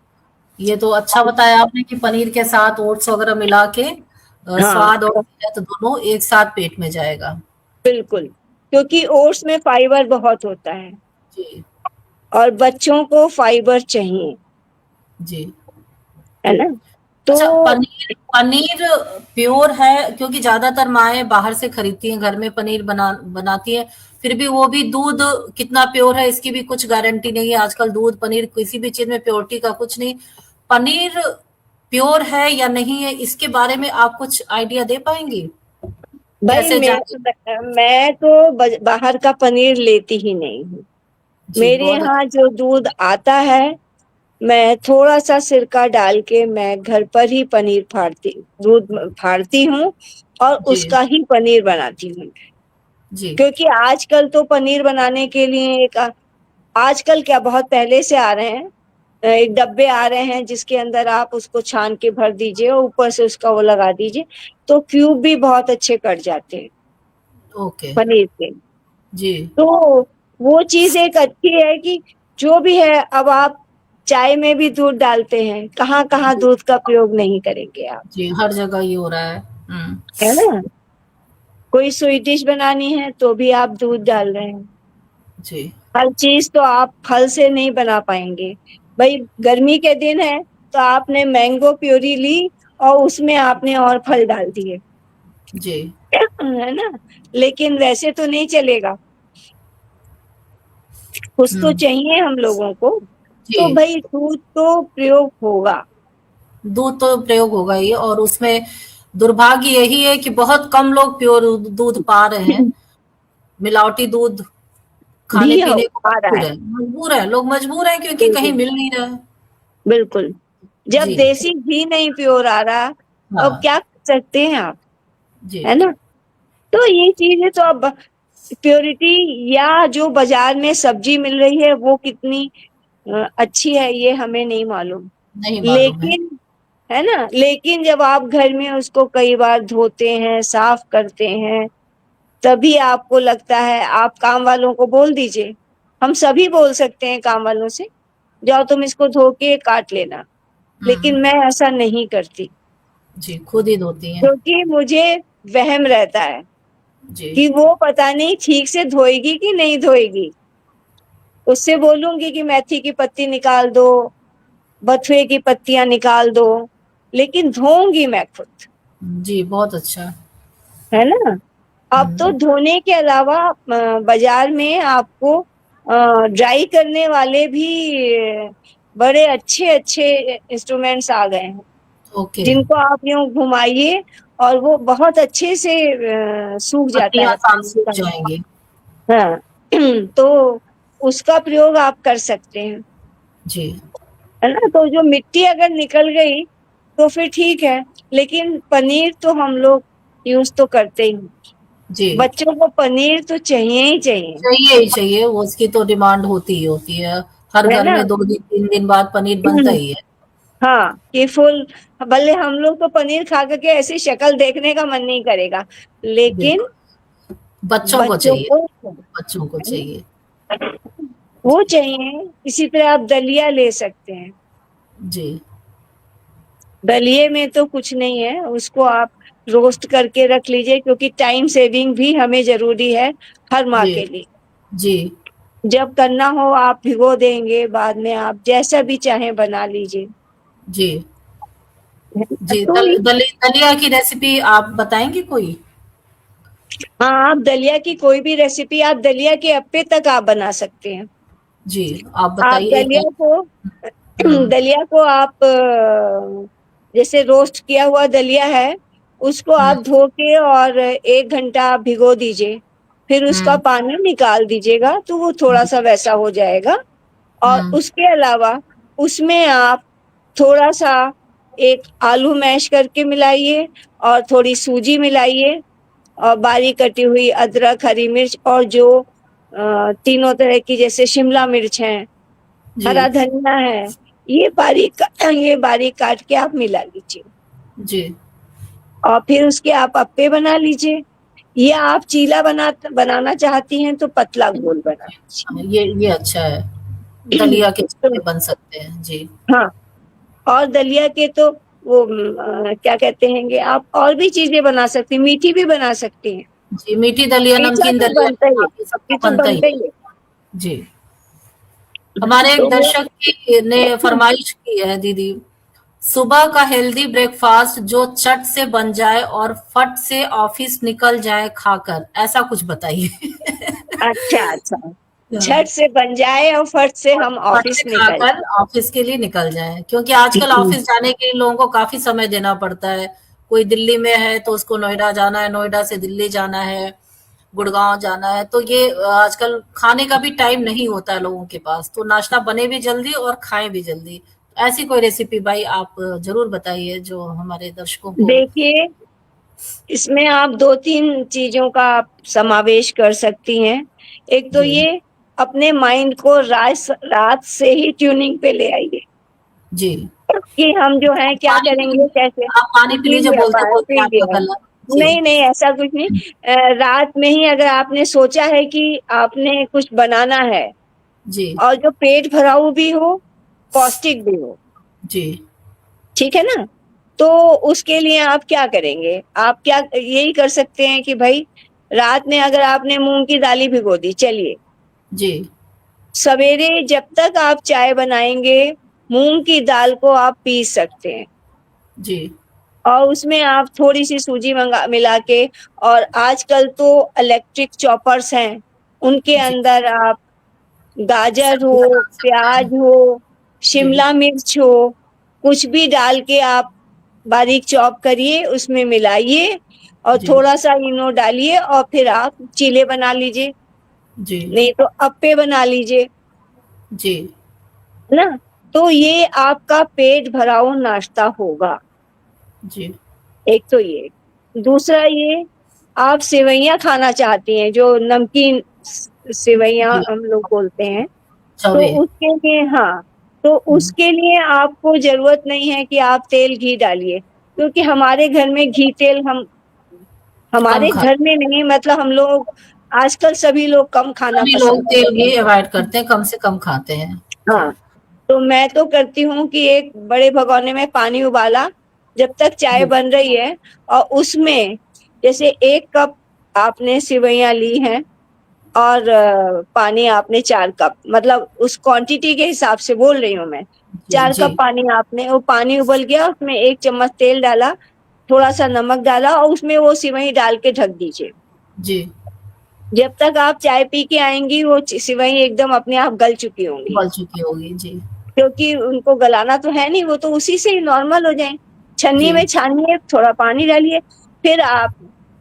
ये तो अच्छा बताया आपने कि पनीर के साथ ओट्स वगैरह मिला के हाँ, स्वाद और सेहत दोनों एक साथ पेट में जाएगा। बिल्कुल, क्योंकि ओट्स में फाइबर बहुत होता है जी, और बच्चों को फाइबर चाहिए, जी। है ना? तो अच्छा, पनीर पनीर प्योर है, क्योंकि ज्यादातर माएँ बाहर से खरीदती हैं, घर में पनीर बनाती हैं, फिर भी वो भी दूध कितना प्योर है इसकी भी कुछ गारंटी नहीं है। आजकल दूध, पनीर किसी भी चीज़ में प्योरिटी का कुछ नहीं। पनीर प्योर है या नहीं है इसके बारे में आप कुछ आइडिया दे पाएँगी? भाई कैसे जाने? मैं तो बाहर का पनीर लेती ही नहीं हूँ। जी, मेरे बहुत यहाँ जो दूध आता है, मैं थोड़ा सा सिरका डाल के मैं घर पर ही पनीर दूध फाड़ती हूँ और जी, उसका ही पनीर बनाती हूँ। जी, क्योंकि आजकल तो पनीर बनाने के लिए आजकल क्या, बहुत पहले से आ रहे हैं, एक डब्बे आ रहे हैं जिसके अंदर आप उसको छान के भर दीजिए और ऊपर से उसका वो लगा दीजिए, तो क्यूब भी बहुत अच्छे कट जाते हैं ओके, पनीर के। जी, तो वो चीज एक अच्छी है कि जो भी है, अब आप चाय में भी दूध डालते हैं, कहाँ कहाँ जी, दूध का प्रयोग नहीं करेंगे आप, जी, हर जगह ये हो रहा है। है ना? कोई स्वीट डिश बनानी है तो भी आप दूध डाल रहे हैं। जी, हर चीज तो आप फल से नहीं बना पाएंगे। भाई, गर्मी के दिन है तो आपने मैंगो प्यूरी ली और उसमें आपने और फल डाल दिए, जी, है ना? लेकिन वैसे तो नहीं चलेगा, कुछ तो हुँ, चाहिए हम लोगों को। तो जी। भाई दूध तो प्रयोग होगा। दूध तो प्रयोग होगा ही, और उसमें दुर्भाग्य यही है कि बहुत कम लोग प्योर दूध पा रहे हैं। मिलावटी दूध भी खाने पीने को आ रहा है, मजबूर है, लोग मजबूर हैं क्योंकि कहीं बिल्कुल, मिल नहीं रहा है। बिल्कुल। जब जी, देसी घी नहीं प्योर आ रहा, अब हाँ, क्या कर सकते हैं आप, जी, है ना? तो ये चीजें तो अब प्योरिटी, या जो बाजार में सब्जी मिल रही है वो कितनी अच्छी है ये हमें नहीं मालूम। नहीं मालूम है। लेकिन, है ना, लेकिन जब आप घर में उसको कई बार धोते हैं, साफ करते हैं, तभी आपको लगता है, आप काम वालों को बोल दीजिए। हम सभी बोल सकते हैं काम वालों से, जाओ तुम इसको धो के काट लेना। हुँ, लेकिन मैं ऐसा नहीं करती, जी, खुद ही धोती हैं। क्योंकि मुझे वहम रहता है जी, कि वो पता नहीं ठीक से धोएगी कि नहीं धोएगी। उससे बोलूंगी कि मेथी की पत्ती निकाल दो, बथुए की पत्तियां निकाल दो, लेकिन धोऊंगी मैं खुद, जी, बहुत अच्छा। है ना? अब तो हुँ, धोने के अलावा बाजार में आपको ड्राई करने वाले भी बड़े अच्छे अच्छे इंस्ट्रूमेंट्स आ गए हैं, ओके, जिनको आप यूं घुमाइए और वो बहुत अच्छे से सूख जाता पत्तियाँ है साथ पानी सूख का। जाएँगी। हाँ। तो उसका प्रयोग आप कर सकते हैं, जी, है ना? तो जो मिट्टी अगर निकल गई तो फिर ठीक है, लेकिन पनीर तो हम लोग यूज तो करते ही हैं। जी, बच्चों को पनीर तो चाहिए ही चाहिए, चाहिए ही चाहिए, वो उसकी तो डिमांड होती ही होती है। हर है घर ना? में 2 दिन 3 दिन बाद पनीर बनता ही है। हाँ, कि फुल, भले हम लोग तो पनीर खा करके ऐसी शक्ल देखने का मन नहीं करेगा, लेकिन बिल्कुल, बच्चों को बच्चों चाहिए, को, बच्चों को है ना? चाहिए। वो चाहिए। इसी तरह आप दलिया ले सकते हैं। जी, दलिये में तो कुछ नहीं है, उसको आप रोस्ट करके रख लीजिए, क्योंकि टाइम सेविंग भी हमें जरूरी है हर माह जी, के लिए। जी, जब करना हो आप भिगो देंगे, बाद में आप जैसा भी चाहें बना लीजिए। जी, जी, तो दलिया की रेसिपी आप बताएँगी कोई? हाँ, आप दलिया की कोई भी रेसिपी, आप दलिया के अप्पे तक आप बना सकते हैं। जी, आप आप बताइए एक। हुँ, दलिया को आप जैसे रोस्ट किया हुआ दलिया है, उसको हुँ, आप धो के और 1 घंटा भिगो दीजिए। फिर उसका हुँ, पानी निकाल दीजिएगा, तो वो जी, थोड़ा-सा वैसा हो जाएगा। और हुँ, उसके अलावा उसमें आप थोड़ा-सा एक आलू मैश करके मिलाइए और थोड़ी सूजी मिलाइए और बारीक कटी हुई अदरक, हरी मिर्च और जो तीनों तरह की जैसे शिमला मिर्च है, जी, हरा धनिया है, ये बारीक काट के आप मिला लीजिए जी। और फिर उसके आप अप्पे बना लीजिए, या आप चीला बनाना चाहती हैं तो पतला घोल बना लीजिए। हाँ, ये अच्छा है। दलिया के तो चीले बन सकते हैं। जी, हाँ, और दलिया के तो वो क्या कहते हैंगे, आप और भी चीजें बना सकती हैं, मीठी भी बना सकती हैं। जी, मीठी दलिया, मीठा नमकीन तो दलिया, बनता ही है, हाँ, ये सब ये तो तो बनता ही बनता ही है। है। जी। हमारे एक तो वो दर्शक की ने फरमाइश की है दीदी, सुबह का हेल्दी ब्रेकफास्ट जो चट से बन जाए और फट से ऑफिस निकल जाए खाकर, ऐसा कुछ बताइए। अच्छा, अच्छा। हाँ, झट से बन जाए और फट से और हम फट से ऑफिस निकल खाकर ऑफिस के लिए निकल जाए, क्योंकि आजकल जाएँ। ऑफिस जाने के लिए लोगों को काफी समय देना पड़ता है। कोई दिल्ली में है तो उसको नोएडा जाना है, नोएडा से दिल्ली जाना है, गुड़गांव जाना है, तो ये आजकल खाने का भी टाइम नहीं होता है लोगों के पास, तो नाश्ता बने भी जल्दी और खाएं भी जल्दी। ऐसी कोई रेसिपी भाई आप जरूर बताइए जो हमारे दर्शकों को। देखिए, इसमें आप 2-3 चीज़ों का आप समावेश कर सकती हैं। एक तो जी, ये अपने माइंड को रात से ही ट्यूनिंग पे ले आइए जी। कि हम जो हैं क्या पानी पी करेंगे, लीजिए, कैसे। आप पानी पी पी लीजिए लिया बोलते बोलते पी आपका लिया। गला। जी, नहीं, नहीं ऐसा कुछ नहीं। रात में ही अगर आपने सोचा है कि आपने कुछ बनाना है जी, और जो पेट भराऊ भी हो, पौष्टिक भी हो, जी, ठीक है ना? तो उसके लिए आप क्या करेंगे? आप क्या यही कर सकते हैं कि भई रात में अगर आपने मूँग की दाल ही भिगो दी, चलिए, जी, सवेरे जब तक आप चाय बनाएँगे, मूँग की दाल को आप पीस सकते हैं जी, और उसमें आप थोड़ी-सी सूजी मंगा मिला के, और आजकल तो इलेक्ट्रिक चॉपर्स हैं, उनके जी। अंदर आप गाजर सब्जियाँ हो, डाल सकते हैं। प्याज हो, जी, शिमला मिर्च हो, कुछ भी डाल के आप बारीक चॉप करिए, उसमें मिलाइए और जी, थोड़ा-सा इनो डालिए और फिर आप चीले बना लीजिए, जी, नहीं तो अप्पे बना लीजिए, जी, है ना? तो ये आपका पेट भराऊ नाश्ता होगा, जी, एक तो ये। दूसरा ये, आप सेवइयाँ खाना चाहती हैं, जो नमकीन सेवइयाँ जी, हम लोग बोलते हैं, तो चवे। उसके लिए हाँ, तो हुँ, उसके लिए आपको ज़रूरत नहीं है कि आप तेल घी डालिए, क्योंकि हमारे घर में घी तेल हम कम हमारे खा घर में नहीं, मतलब हम लोग आजकल सभी लोग कम खाना सभी लोग पसंद तेल करते घी हैं। अवॉइड करते हैं, कम से कम खाते हैं। जी, हाँ, तो मैं तो करती हूँ कि एक बड़े भगोने में पानी उबाला, जब तक चाय जी, बन रही है, और उसमें जैसे 1 कप आपने सेवइयाँ ली हैं और पानी आपने 4 कप, मतलब उस क्वांटिटी के हिसाब से बोल रही हूँ मैं। जी, 4 जी, कप पानी आपने, वो पानी उबल गया, उसमें 1 चम्मच तेल डाला, थोड़ा-सा नमक डाला और उसमें वो सेवई डाल के ढक दीजिए। जी, जब तक आप चाय पी के आएँगी, वो सेवई एकदम अपने आप गल चुकी होंगी, उबल चुकी होगी। जी, क्योंकि उनको गलाना तो है नहीं, वो तो उसी से ही नॉर्मल हो जाएँ। छन्नी जी, में छानिए, थोड़ा पानी डालिए, फिर आप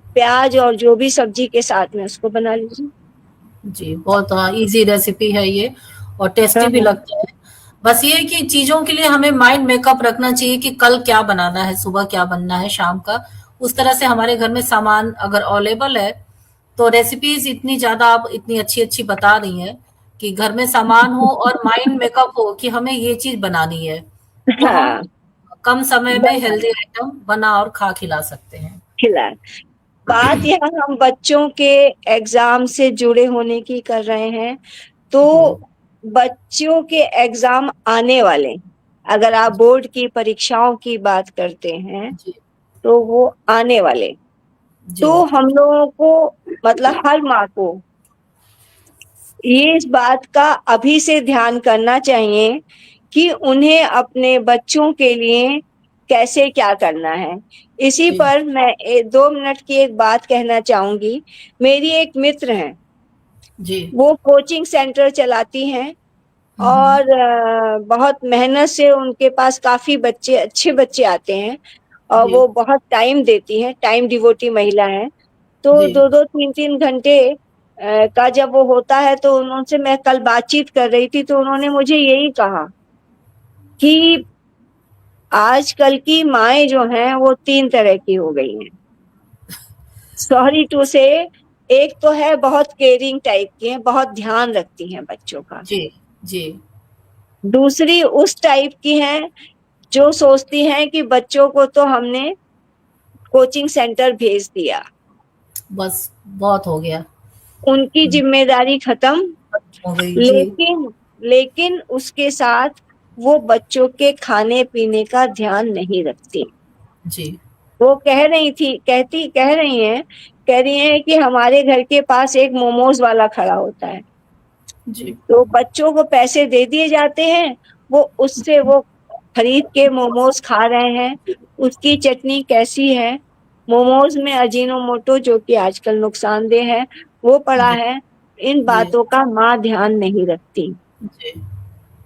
प्याज और जो भी सब्जी के साथ में उसको बना लीजिए। जी, बहुत हाँ, ईज़ी रेसिपी है ये और हाँ, टेस्टी भी हाँ। लगता है। बस ये है कि चीज़ों के लिए हमें माइंड मेकअप रखना चाहिए कि कल क्या बनाना है, सुबह क्या बनना है, शाम का। उस तरह से हमारे घर में सामान अगर अवेलेबल है, तो रेसिपीज़ इतनी ज़्यादा आप इतनी अच्छी-अच्छी बता रही हैं कि घर में सामान हो और माइंड मेकअप हो कि हमें ये चीज़ बनानी है, तो हम हाँ, कम समय में बस हेल्दी आइटम बना और खा खिला सकते हैं। खिलाए। बात यहाँ हम बच्चों के एग्ज़ाम से जुड़े होने की कर रहे हैं, जी, तो बच्चों के एग्ज़ाम आने वाले, अगर आप जी, बोर्ड की परीक्षाओं की बात करते हैं, जी, तो वो आने वाले। जी, तो हम लोगों को, मतलब हर माँ को ये इस बात का अभी से ध्यान करना चाहिए कि उन्हें अपने बच्चों के लिए कैसे क्या करना है। इसी जी, पर मैं 2 मिनट की एक बात कहना चाहूँगी। मेरी एक मित्र हैं, जी, वो कोचिंग सेंटर चलाती हैं और बहुत मेहनत से उनके पास काफ़ी बच्चे, अच्छे बच्चे आते हैं और जी, वो बहुत टाइम देती हैं, टाइम डिवोटी महिला हैं। तो जी, 2-2 3-3 घंटे का जब वो होता है तो उनसे मैं कल बातचीत कर रही थी तो उन्होंने मुझे यही कहा कि आजकल की माएँ जो हैं वो 3 तरह की हो गई हैं। सॉरी टू से, एक तो है बहुत केयरिंग टाइप की हैं, बहुत ध्यान रखती हैं बच्चों का। जी, जी, दूसरी उस टाइप की हैं जो सोचती हैं कि बच्चों को तो हमने कोचिंग सेंटर भेज दिया, बस बहुत हो गया। उनकी हुँ, ज़िम्मेदारी खत्म। हो गई, जी, लेकिन लेकिन उसके साथ वो बच्चों के खाने-पीने का ध्यान नहीं रखती। जी, वो कह रही हैं, कि हमारे घर के पास एक मोमोज़ वाला खड़ा होता है। जी, तो बच्चों को पैसे दे दिए जाते हैं, वो खरीद के मोमोज़ खा रहे हैं, उसकी चटनी कैसी है, मोमोज़ में अजीनोमोटो जो कि आजकल नुकसानदेह है, वो पड़ा जी, है। इन जी, बातों का माँ ध्यान नहीं रखती। जी,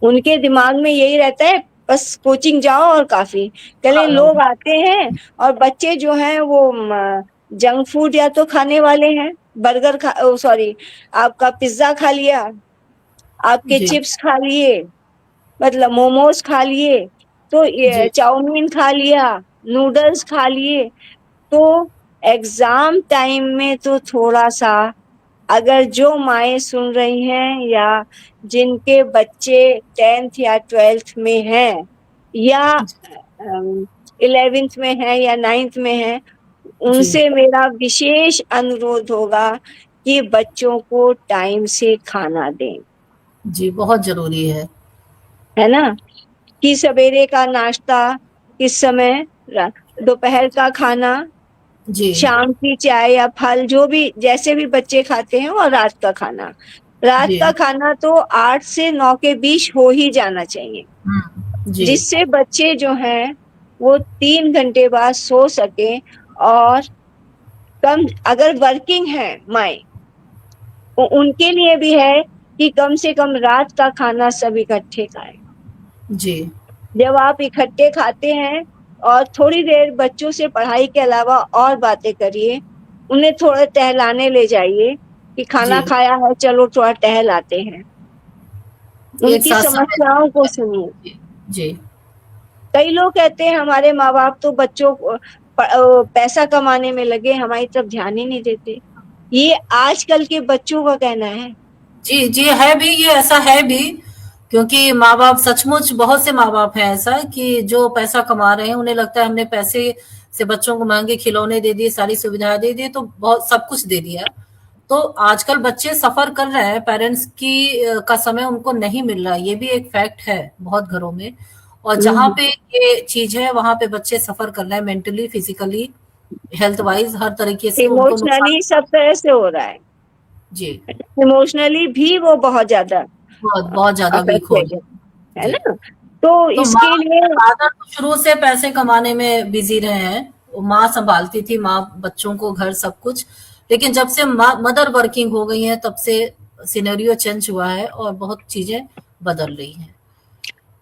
उनके दिमाग में यही रहता है बस कोचिंग जाओ और काफ़ी। कल हाँ, लोग आते हैं और बच्चे जो हैं वो जंक फूड या तो खाने वाले हैं, सॉरी, आपका पिज़्ज़ा खा लिया, आपके जी, चिप्स खा लिए, मतलब मोमोज़ खा लिए, तो ये जी, चाउमीन खा लिया, नूडल्स खा लिए। तो एग्ज़ाम टाइम में तो थोड़ा-सा, अगर जो माएँ सुन रही हैं या जिनके बच्चे 10th या 12th में हैं या जी, 11th में हैं या 9th में हैं, जी, उनसे मेरा विशेष अनुरोध होगा कि बच्चों को टाइम से खाना दें, जी, बहुत ज़रूरी है। है ना? कि सवेरे का नाश्ता किस समय, रा दोपहर का खाना, जी, शाम की चाय या फल, जो भी जैसे भी बच्चे खाते हैं, और रात का खाना। रात का जी, खाना तो 8 से 9 के बीच हो ही जाना चाहिए, हुँ, जी, जिससे बच्चे जो हैं वो 3 घंटे बाद सो सकें। और कम, अगर वर्किंग हैं माएँ, तो उनके लिए भी है कि कम से कम रात का खाना सब इकट्ठे खाएँ। जी, जब आप इकट्ठे खाते हैं और थोड़ी देर बच्चों से पढ़ाई के अलावा और बातें करिए, उन्हें थोड़ा टहलाने ले जाइए कि खाना जी, खाया है, चलो थोड़ा टहल आते हैं। एक उनकी साथ समय समस्याओं को सुनिए। जी, जी, कई लोग कहते हैं हमारे माँ-बाप तो बच्चों को पैसा कमाने में लगे, हमारी तरफ ध्यान ही नहीं देते। ये आजकल के बच्चों का कहना है। जी, जी, है भी, ये ऐसा है भी, क्योंकि माँ-बाप सचमुच बहुत से माँ-बाप हैं ऐसा कि जो पैसा कमा रहे हैं, उन्हें लगता है हमने पैसे से बच्चों को महँगे खिलौने दे दिए, सारी सुविधाएँ दे दी, तो बहुत सब कुछ दे दिया। तो आजकल बच्चे सफ़र कर रहे हैं, पेरेंट्स की का समय उनको नहीं मिल रहा है, ये भी एक फैक्ट है बहुत घरों में। और जहाँ हुँ, पे ये चीज़ है, वहाँ पे बच्चे सफ़र कर रहे हैं मेंटली, फिज़िकली, हेल्थ वाइज़ हर तरीके से उनको नुकसान इमोशनली सब तरह से हो रहा है। जी, इमोशनली भी वो बहुत ज़्यादा बहुत, बहुत ज़्यादा वीक हो अफेक्टेड रहे है हैं। जी। ना? तो तो माँ इसके लिए फादर तो शुरू से पैसे कमाने में बिज़ी रहे हैं। माँ सँभालती थी, माँ बच्चों को, घर सब कुछ। लेकिन जब से मदर वर्किंग हो गई हैं, तब से सिनेरियो चेंज हुआ है और बहुत चीज़ें बदल रही हैं।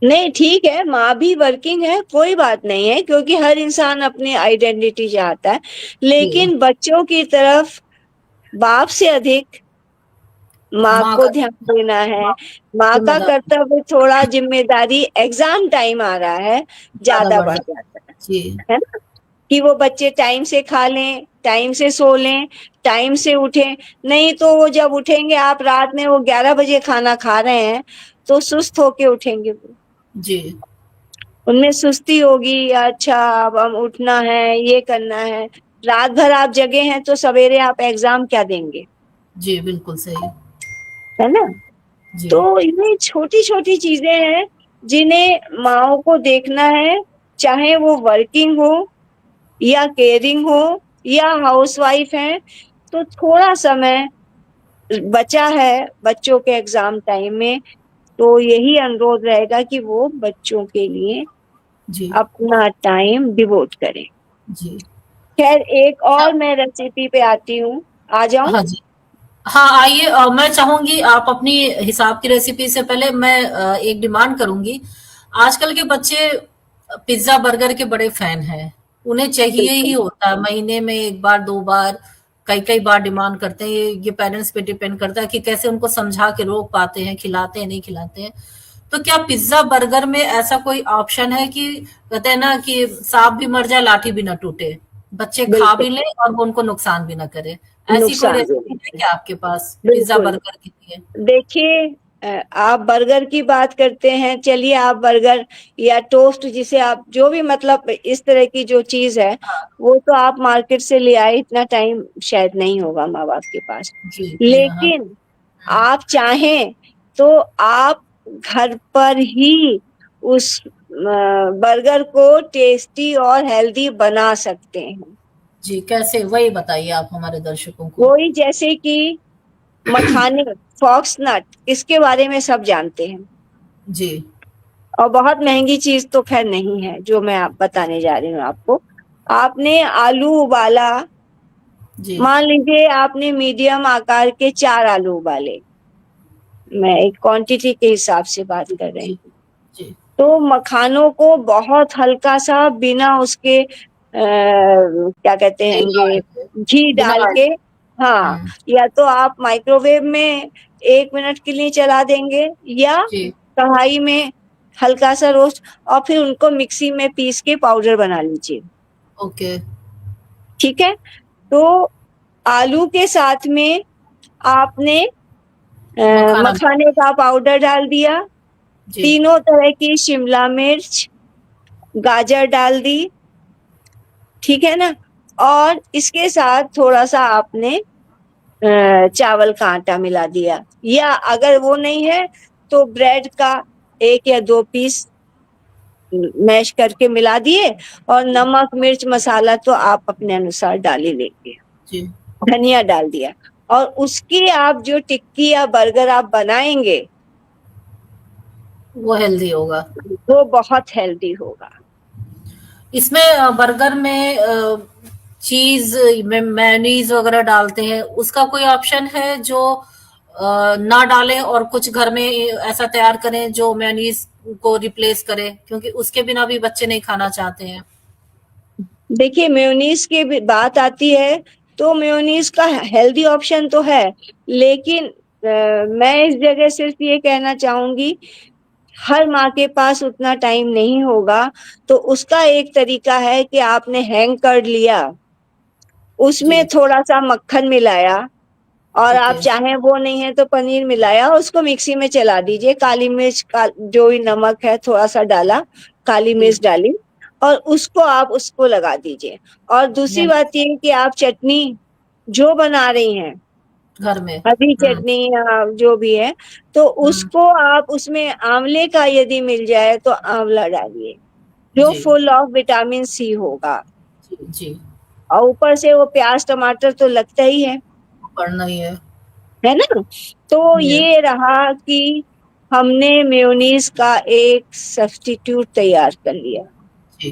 नहीं, ठीक है, माँ भी वर्किंग है, कोई बात नहीं है, क्योंकि हर इंसान अपनी आइडेंटिटी चाहता है। जी, लेकिन बच्चों की तरफ बाप से अधिक माँ माँ को का ध्यान देना है। माँ माँ का ज़िम्मेदारी कर्तव्य थोड़ा, ज़िम्मेदारी एग्ज़ाम टाइम आ रहा है, ज़्यादा ज़्यादा बढ़ बढ़ जाती जाता जी, है ना? कि वो बच्चे टाइम से खा लें, टाइम से सो लें, टाइम से उठें। नहीं तो वो जब उठेंगे, आप रात में वो 11 बजे खाना खा रहे हैं, तो सुस्त होके उठेंगे वो। जी, उनमें सुस्ती होगी, अच्छा अब हम उठना है, ये करना है। रात भर आप जगे हैं तो सवेरे आप एग्ज़ाम क्या देंगे, जी, बिल्कुल सही। है ना? जी, तो ये छोटी-छोटी चीज़ें हैं, जिन्हें माँओं को देखना है, चाहे वो वर्किंग हो या केयरिंग हो या हाउसवाइफ हैं, तो थोड़ा समय बचा है बच्चों के एग्ज़ाम टाइम में, तो यही अनुरोध रहेगा कि वो बच्चों के लिए जी, अपना टाइम डिवोट करें। जी। ख़ैर, एक अच्छा और मैं रेसिपी पे आती हूँ, आ जाऊँ? हाँ जी, हाँ, आइए, मैं चाहूंगी आप अपनी हिसाब की रेसिपी से पहले मैं एक डिमांड करूंगी। आजकल के बच्चे पिज्जा बर्गर के बड़े फैन हैं। उन्हें चाहिए ही बिल्कुल होता है, महीने में एक बार दो बार, कई कई बार डिमांड करते हैं। ये पेरेंट्स पे डिपेंड करता है कि कैसे उनको समझा के रोक पाते हैं, खिलाते हैं नहीं खिलाते हैं। तो क्या पिज्जा बर्गर में ऐसा कोई ऑप्शन है कि कहते हैं ना कि सांप भी मर जाए लाठी भी ना टूटे, बच्चे खा बिल्कुल। भी लें और वो उनको नुकसान भी ना करे? ऐसी कोई नुकसान भी रेसिपी है नहीं है। क्या आपके पास पिज्जा बिल्कुल। बर्गर के लिए? देखिए, आप बर्गर की बात करते हैं, चलिए आप बर्गर या टोस्ट, जिसे आप जो भी मतलब इस तरह की जो चीज है, हाँ। वो तो आप मार्केट से ले आए, इतना टाइम शायद नहीं होगा माँ बाप के पास। जी जी हाँ। लेकिन हम्म, आप चाहें तो आप घर पर ही उस बर्गर को टेस्टी और हेल्दी बना सकते हैं। जी कैसे, वही बताइए आप हमारे दर्शकों को। वही जैसे कि मखाने, फॉक्स नट, इसके बारे में सब जानते हैं। जी और बहुत महंगी चीज तो खैर नहीं है जो मैं आप बताने जा रही हूँ आपको। आपने आलू उबाला, जी मान लीजिए आपने मीडियम आकार के 4 आलू उबाले, मैं एक क्वांटिटी के हिसाब से बात कर रही जी हूँ। जी। तो मखानों को बहुत हल्का सा, बिना उसके क्या कहते हैं तेल ये, ऑयल के, घी बिना डाल ऑयल। के, हाँ, हम्म। या तो आप माइक्रोवेव में 1 मिनट के लिए चला देंगे, या जी। कढ़ाई में हल्का सा रोस्ट, और फिर उनको मिक्सी में पीस के पाउडर बना लीजिए। ओके। ठीक है। तो आलू के साथ में आपने मखाना भी। मखाने का पाउडर डाल दिया, जी तीनों तरह की शिमला मिर्च, गाजर डाल दी, ठीक है ना। और इसके साथ थोड़ा सा आपने चावल का आटा मिला दिया, या अगर वो नहीं है तो ब्रेड का 1 या 2 पीस मैश करके मिला दिए। और जी नमक मिर्च मसाला तो आप अपने अनुसार डाल ही लेंगे। जी। धनिया डाल दिया, और उसकी आप जो टिक्की या बर्गर आप बनाएंगे, वो हेल्दी होगा। वो बहुत हेल्दी होगा। इसमें बर्गर में चीज में मेयोनीज वगैरह डालते हैं, उसका कोई ऑप्शन है जो ना डालें और कुछ घर में ऐसा तैयार करें जो मेयोनीज को रिप्लेस करे, क्योंकि उसके बिना भी बच्चे नहीं खाना चाहते हैं। देखिए, मेयोनीज की बात आती है तो मेयोनीज का हेल्दी ऑप्शन तो है, लेकिन मैं इस जगह सिर्फ ये कहना चाहूंगी, हर माँ के पास उतना टाइम नहीं होगा। तो उसका एक तरीका है कि आपने हैंग कर लिया, उसमें जी। थोड़ा सा मक्खन मिलाया, और आप ओके। चाहें वो नहीं है तो पनीर मिलाया, उसको मिक्सी में चला दीजिए, काली मिर्च का जो भी नमक है थोड़ा सा डाला, काली जी। मिर्च डाली, और उसको आप उसको लगा दीजिए। और दूसरी मेयोनीज बात ये है कि आप चटनी जो बना रही हैं, घर में। हरी हम्म। चटनी या जो भी है, तो हम्म। उसको आप उसमें आंवले का यदि मिल जाए तो आंवला डालिए, जो जी फुल ऑफ विटामिन सी होगा। जी जी। और ऊपर से वो प्याज टमाटर तो लगता ही पढ़ना ही है। है ना। तो ये। ये रहा कि हमने मेयोनीज का एक सब्स्टिट्यूट तैयार कर लिया। जी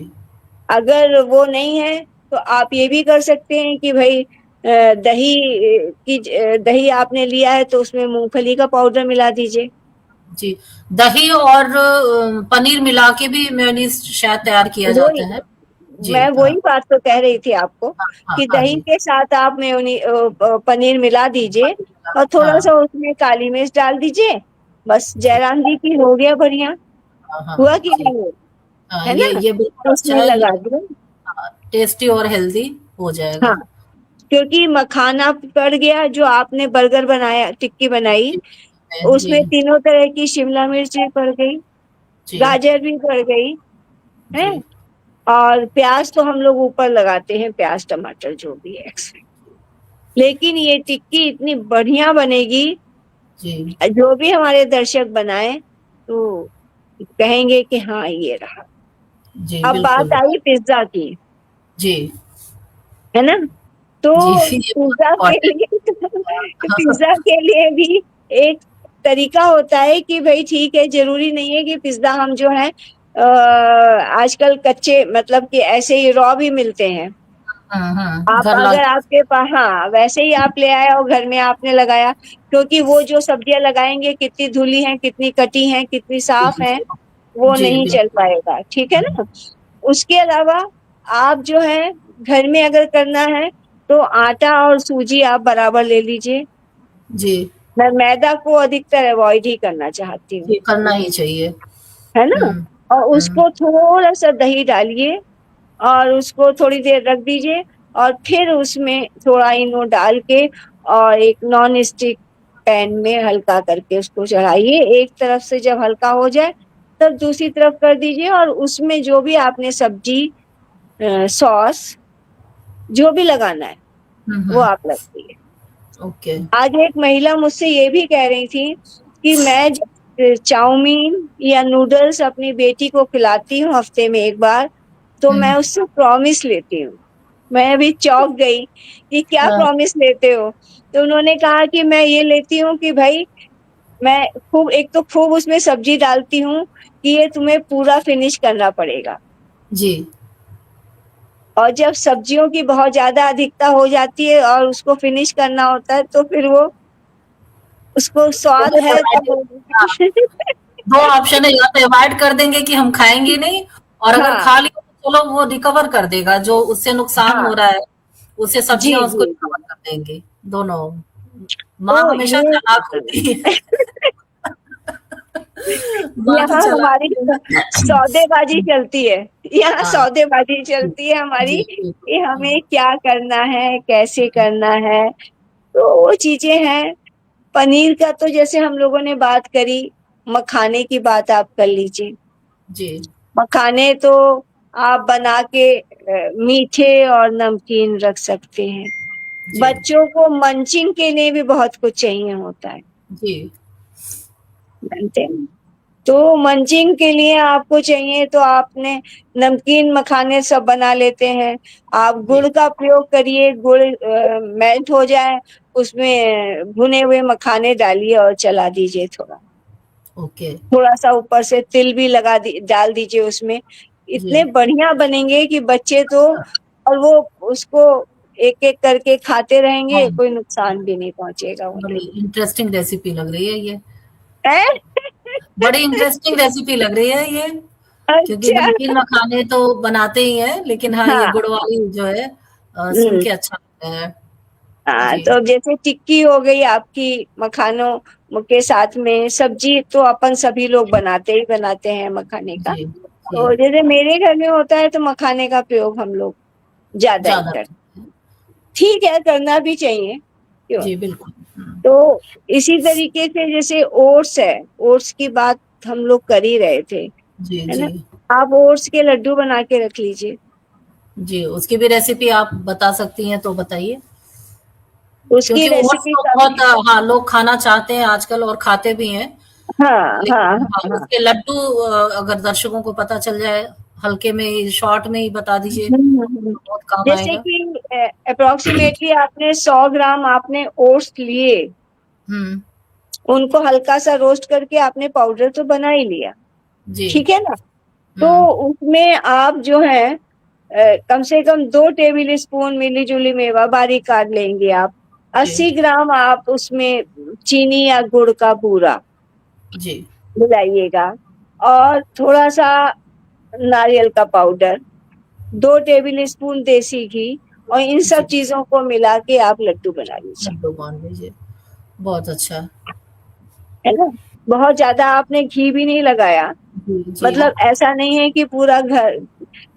अगर वो नहीं है तो आप ये भी कर सकते हैं कि भाई दही दही आपने लिया है तो उसमें मूंगफली का पाउडर मिला दीजिए। जी। दही और पनीर मिला के भी मेयोनीज शायद तैयार किया वही, जाता है। जी मैं हाँ। वही बात तो कह रही थी आपको, हाँ हाँ कि हाँ दही जी। के साथ आप पनीर मिला दीजिए, पनीर मिला। और थोड़ा हाँ सा उसमें काली मिर्च डाल दीजिए। बस जी। जयराम जी की हो गया बढ़िया। हाँ हुआ हाँ कि जी। नहीं हुआ? हाँ, है ना। ये बिल्कुल अच्छा उसमें है लगा ये। दो। हाँ, टेस्टी और हेल्दी हो हाँ, जाएगा। क्योंकि मखाना पड़ गया, जो आपने बर्गर बनाया, टिक्की बनाई, जी जी उसमें तीनों तरह की शिमला मिर्च भी पड़ गई, जी गाजर भी पड़ गई, है। जी और प्याज तो हम लोग ऊपर लगाते हैं, प्याज टमाटर जो भी है एक्स्ट्रा। लेकिन ये टिक्की इतनी बढ़िया बनेगी, जी जो भी हमारे दर्शक बनाए तो कहेंगे कि हाँ ये रहा। जी अब बात बिल्कुल। आई पिज्जा की, जी है ना। तो जी ये बहुत पिज्जा के इम्पोर्टेंट। लिए पिज्जा के लिए भी एक तरीका होता है कि भाई ठीक है, जरूरी नहीं है कि पिज्जा हम जो है आजकल कच्चे मतलब कि ऐसे ही रॉ भी मिलते हैं। हाँ, आप घर अगर लाके। आपके पास, हाँ, वैसे ही आप ले आए और घर में आपने लगाया, क्योंकि वो जो सब्जियां लगाएंगे कितनी धुली हैं, कितनी कटी हैं, कितनी जी, साफ हैं, जी, वो जी, नहीं चल बिल्कुल। पाएगा, ठीक है ना। उसके अलावा आप जो है घर में अगर करना है तो आटा और सूजी आप बराबर ले लीजिए। जी, मैं मैदा को अधिकतर अवॉइड ही करना चाहती हूँ, ये करना ही चाहिए। है ना। हुँ, और हुँ, उसको थोड़ा सा दही डालिए और उसको थोड़ी देर रख दीजिए, और फिर उसमें थोड़ा इनो डाल के और एक नॉन स्टिक पैन में हल्का करके उसको चढ़ाइए। एक तरफ से जब हल्का हो जाए तब दूसरी तरफ कर दीजिए, और उसमें जो भी आपने सब्जी, सॉस, जो भी लगाना है हुँ, वो हुँ, आप लगाइए। ओके। आज एक महिला मुझसे ये भी कह रही थी कि मैं जब चाउमीन या नूडल्स अपनी बेटी को खिलाती हूँ हफ्ते में एक बार, तो हुँ, मैं उससे प्रॉमिस लेती हूँ। मैं अभी चौंक गई कि क्या हाँ, प्रॉमिस लेते हो। तो उन्होंने कहा कि मैं ये लेती हूँ कि भाई, मैं खूब, एक तो खूब उसमें सब्जी डालती हूँ कि ये तुम्हें पूरा फिनिश करना पड़ेगा, जी। और जब सब्जियों की बहुत ज्यादा अधिकता हो जाती है और उसको फिनिश करना होता है तो फिर वो, उसको स्वाद जैसे है तब डिवाइडेड, हाँ, वो। 2 ऑप्शन है, या तो अवॉइड कर देंगे कि हम खाएँगे नहीं, और अगर हाँ, खा लिया तो चलो वो रिकवर कर देगा, जो उससे नुकसान हाँ, हो रहा है, उससे जी, सब्जियाँ उसको जी, जी। रिकवर कर देंगी, दोनों। तो माँ हमेशा ये चालाक होती है। माँ की यहाँ हमारी चालाकी सौदेबाजी चलती है, यहाँ हाँ, सौदेबाजी जी, चलती है हमारी जी, जी, कि हुँ, हमें क्या करना है, कैसे करना है। तो वो चीजें हैं। पनीर का तो जैसे हम लोगों ने बात करी, मखाने की बात आप कर लीजिए। जी, मखाने तो आप बना के मीठे और नमकीन रख सकते हैं। जी, बच्चों को मंचिंग के लिए भी बहुत कुछ चाहिए होता है, जी, जानते हैं। तो मंचिंग के लिए आपको चाहिए तो आपने नमकीन मखाने सब बना लेते हैं। आप जी, गुड़ का प्रयोग करिए, गुड़ मेल्ट हो जाए, उसमें भुने हुए मखाने डालिए और चला दीजिए थोड़ा। ओके, थोड़ा सा ऊपर से तिल भी डाल दीजिए उसमें। इतने जी। बढ़िया बनेंगे कि बच्चे तो, और वो उसको एक एक करके खाते रहेंगे, हाँ, कोई नुकसान भी नहीं पहुंचेगा उन्हें। बड़ी इंटरेस्टिंग रेसिपी लग रही है ये। हैं? बड़ी इंटरेस्टिंग रेसिपी लग रही है ये, क्योंकि अच्छा। नमकीन मखाने तो बनाते ही हैं, लेकिन हाँ, ये हाँ। गुड़ वाली जो है सुन हम्म। के अच्छा लगता है। हाँ, जी, तो जैसे टिक्की हो गई आपकी मखानों के साथ में, सब्जी तो अपन सभी लोग बनाते ही बनाते हैं मखाने का। जी, जी, तो जैसे मेरे घर में होता है तो मखाने का प्रयोग हम लोग ज्यादा ही ज़्यादा। करते। ठीक है, करना भी चाहिए, क्यों। जी, बिल्कुल। हुँ, तो इसी तरीके से जैसे ओट्स है, ओट्स की बात हम लोग कर ही रहे थे, जी, है जी, ना। आप ओट्स के लड्डू बना के रख लीजिए। जी, उसकी भी रेसिपी आप बता सकती हैं तो बताइए? उसकी क्योंकि ओट्स रेसिपी तो का, बहुत हाँ, लोग खाना चाहते हैं आजकल और खाते भी हैं। हाँ, हाँ, लेकिन हाँ, हाँ, उसके लड्डू अगर दर्शकों को पता चल जाए, हल्के में ही, शॉर्ट में ही बता दीजिए, हम्म। तो बहुत काम जैसे आएगा। कि अप्रोक्सीमेटली आपने 100 ग्राम आपने ओट्स लिए, हुँ, उनको हल्का सा रोस्ट करके आपने पाउडर तो बना ही लिया, जी, ठीक है ना। तो हुँ, उसमें आप जो है कम से कम 2 टेबल स्पून मिली जुली मेवा बारीक काट लेंगे आप। जी, 80 ग्राम आप उसमें चीनी या गुड़ का बूरा जी, मिलाइएगा, और थोड़ा सा नारियल का पाउडर, 2 टेबल स्पून देसी घी, और इन सब जी, चीजों को मिला के आप लड्डू बना लीजिए, लड्डू बाँध लीजिए, बहुत अच्छा। है ना। बहुत ज्यादा आपने घी भी नहीं लगाया, जी, जी, मतलब ऐसा नहीं है कि पूरा घर।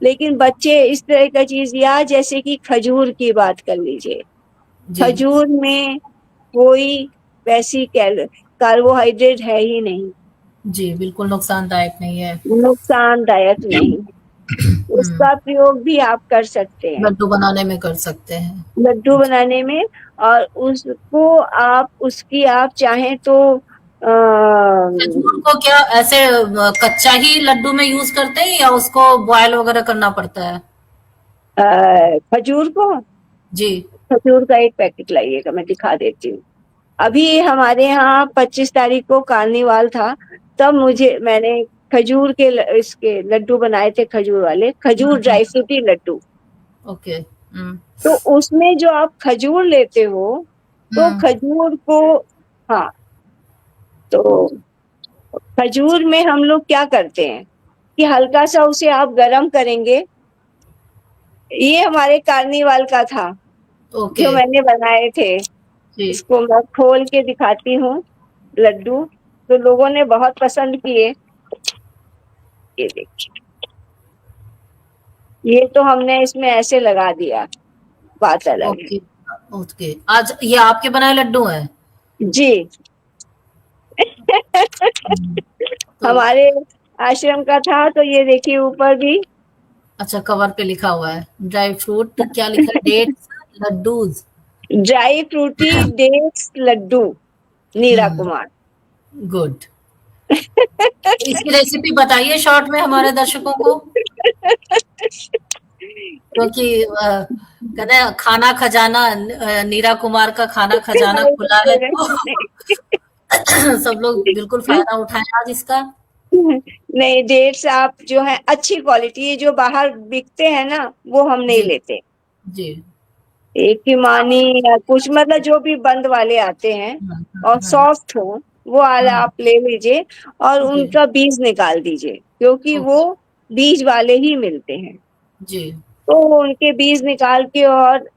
लेकिन बच्चे इस तरह का चीज, या जैसे कि खजूर की बात कर लीजिए। जी, खजूर में कोई वैसी कार्बोहाइड्रेट है ही नहीं, जी, बिल्कुल नुकसानदायक नहीं है। नुकसानदायक नहीं। हुँ, उसका प्रयोग भी आप कर सकते हैं लड्डू बनाने में कर सकते हैं। लड्डू जी, बनाने में। और उसको आप, उसकी आप चाहें तो खजूर को क्या ऐसे कच्चा ही लड्डू में यूज़ करते हैं या उसको बॉयल वगैरह करना पड़ता है? खजूर को, जी, खजूर का एक पैकेट लाइएगा, मैं दिखा देती हूँ। अभी हमारे यहाँ 25 तारीख को कार्निवाल था, तब मैंने खजूर के इसके लड्डू बनाए थे, खजूर वाले, हुँ, खजूर हुँ, ड्राई फ्रूटी लड्डू। ओके, हम्म तो उसमें जो आप खजूर लेते हो, तो हम्म, खजूर को, हाँ, तो खजूर में हम लोग क्या करते हैं कि हल्का सा उसे आप गरम करेंगे। ये हमारे कार्निवाल का था ओके। जो मैंने बनाए थे। जी। इसको मैं खोल के दिखाती हूँ, लड्डू। तो लोगों ने बहुत पसंद किए। ये देखिए, ये तो हमने इसमें ऐसे लगा दिया, बात अलग है। ओके। ओके, आज ये आपके बनाए लड्डू हैं? जी। हम्म, तो हमारे आश्रम का था, तो ये देखिए ऊपर भी। अच्छा, कवर पे लिखा हुआ है ड्राई फ्रूट, क्या लिखा है? Dates, laddoos. Dry fruity dates laddu, Neera hmm, Kumar. Good. इसकी रेसिपी बताइए शॉर्ट में हमारे दर्शकों को, क्योंकि कहते हैं खाना खजाना, नीरा कुमार का खाना खजाना खुला है, तो सब लोग बिल्कुल फायदा उठाएं आज इसका। नहीं, डेट्स आप जो है अच्छी क्वालिटी, ये जो बाहर बिकते हैं ना, वो हम नहीं जी लेते। जी। एक ही मानी या कुछ, मतलब जो भी बंद वाले आते हैं और हम्म, सॉफ्ट हो, वो वाला हम्म, आप ले लीजिए। और जी। उनका बीज निकाल दीजिए, क्योंकि वो ओके। बीज वाले ही मिलते हैं। जी तो उनके बीज निकाल के, और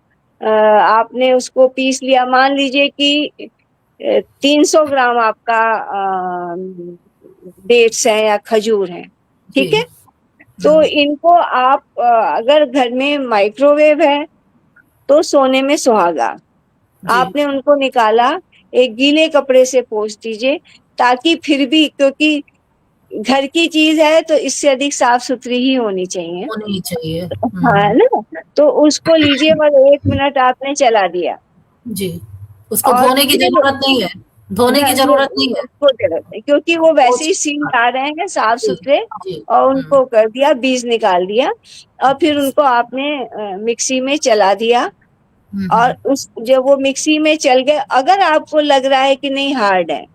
आपने उसको पीस लिया। मान लीजिए कि 300 ग्राम आपका डेट्स है या खजूर है, जी। ठीक है। तो इनको आप अगर घर में माइक्रोवेव है तो सोने में सुहागा। जी। आपने उनको निकाला, एक गीले कपड़े से पोंछ दीजिए, ताकि फिर भी, क्योंकि घर की चीज है तो इससे अधिक साफ सुथरी ही होनी चाहिए। होनी ही चाहिए। हाँ ना। तो उसको लीजिए और 1 मिनट आपने चला दिया, जी। उसको और धोने की फिर ज़रूरत नहीं है, धोने की ज़रूरत नहीं है। उसको जरूरत नहीं, क्योंकि वो वैसे पोंछ ही के सील हाँ, आ रहे हैं साफ जी, सुथरे। जी। और उनको कर दिया, बीज निकाल दिया, और फिर उनको आपने मिक्सी में चला दिया। और हुँ। उस जब वो मिक्सी में चल गए, अगर आपको लग रहा है कि नहीं हार्ड है,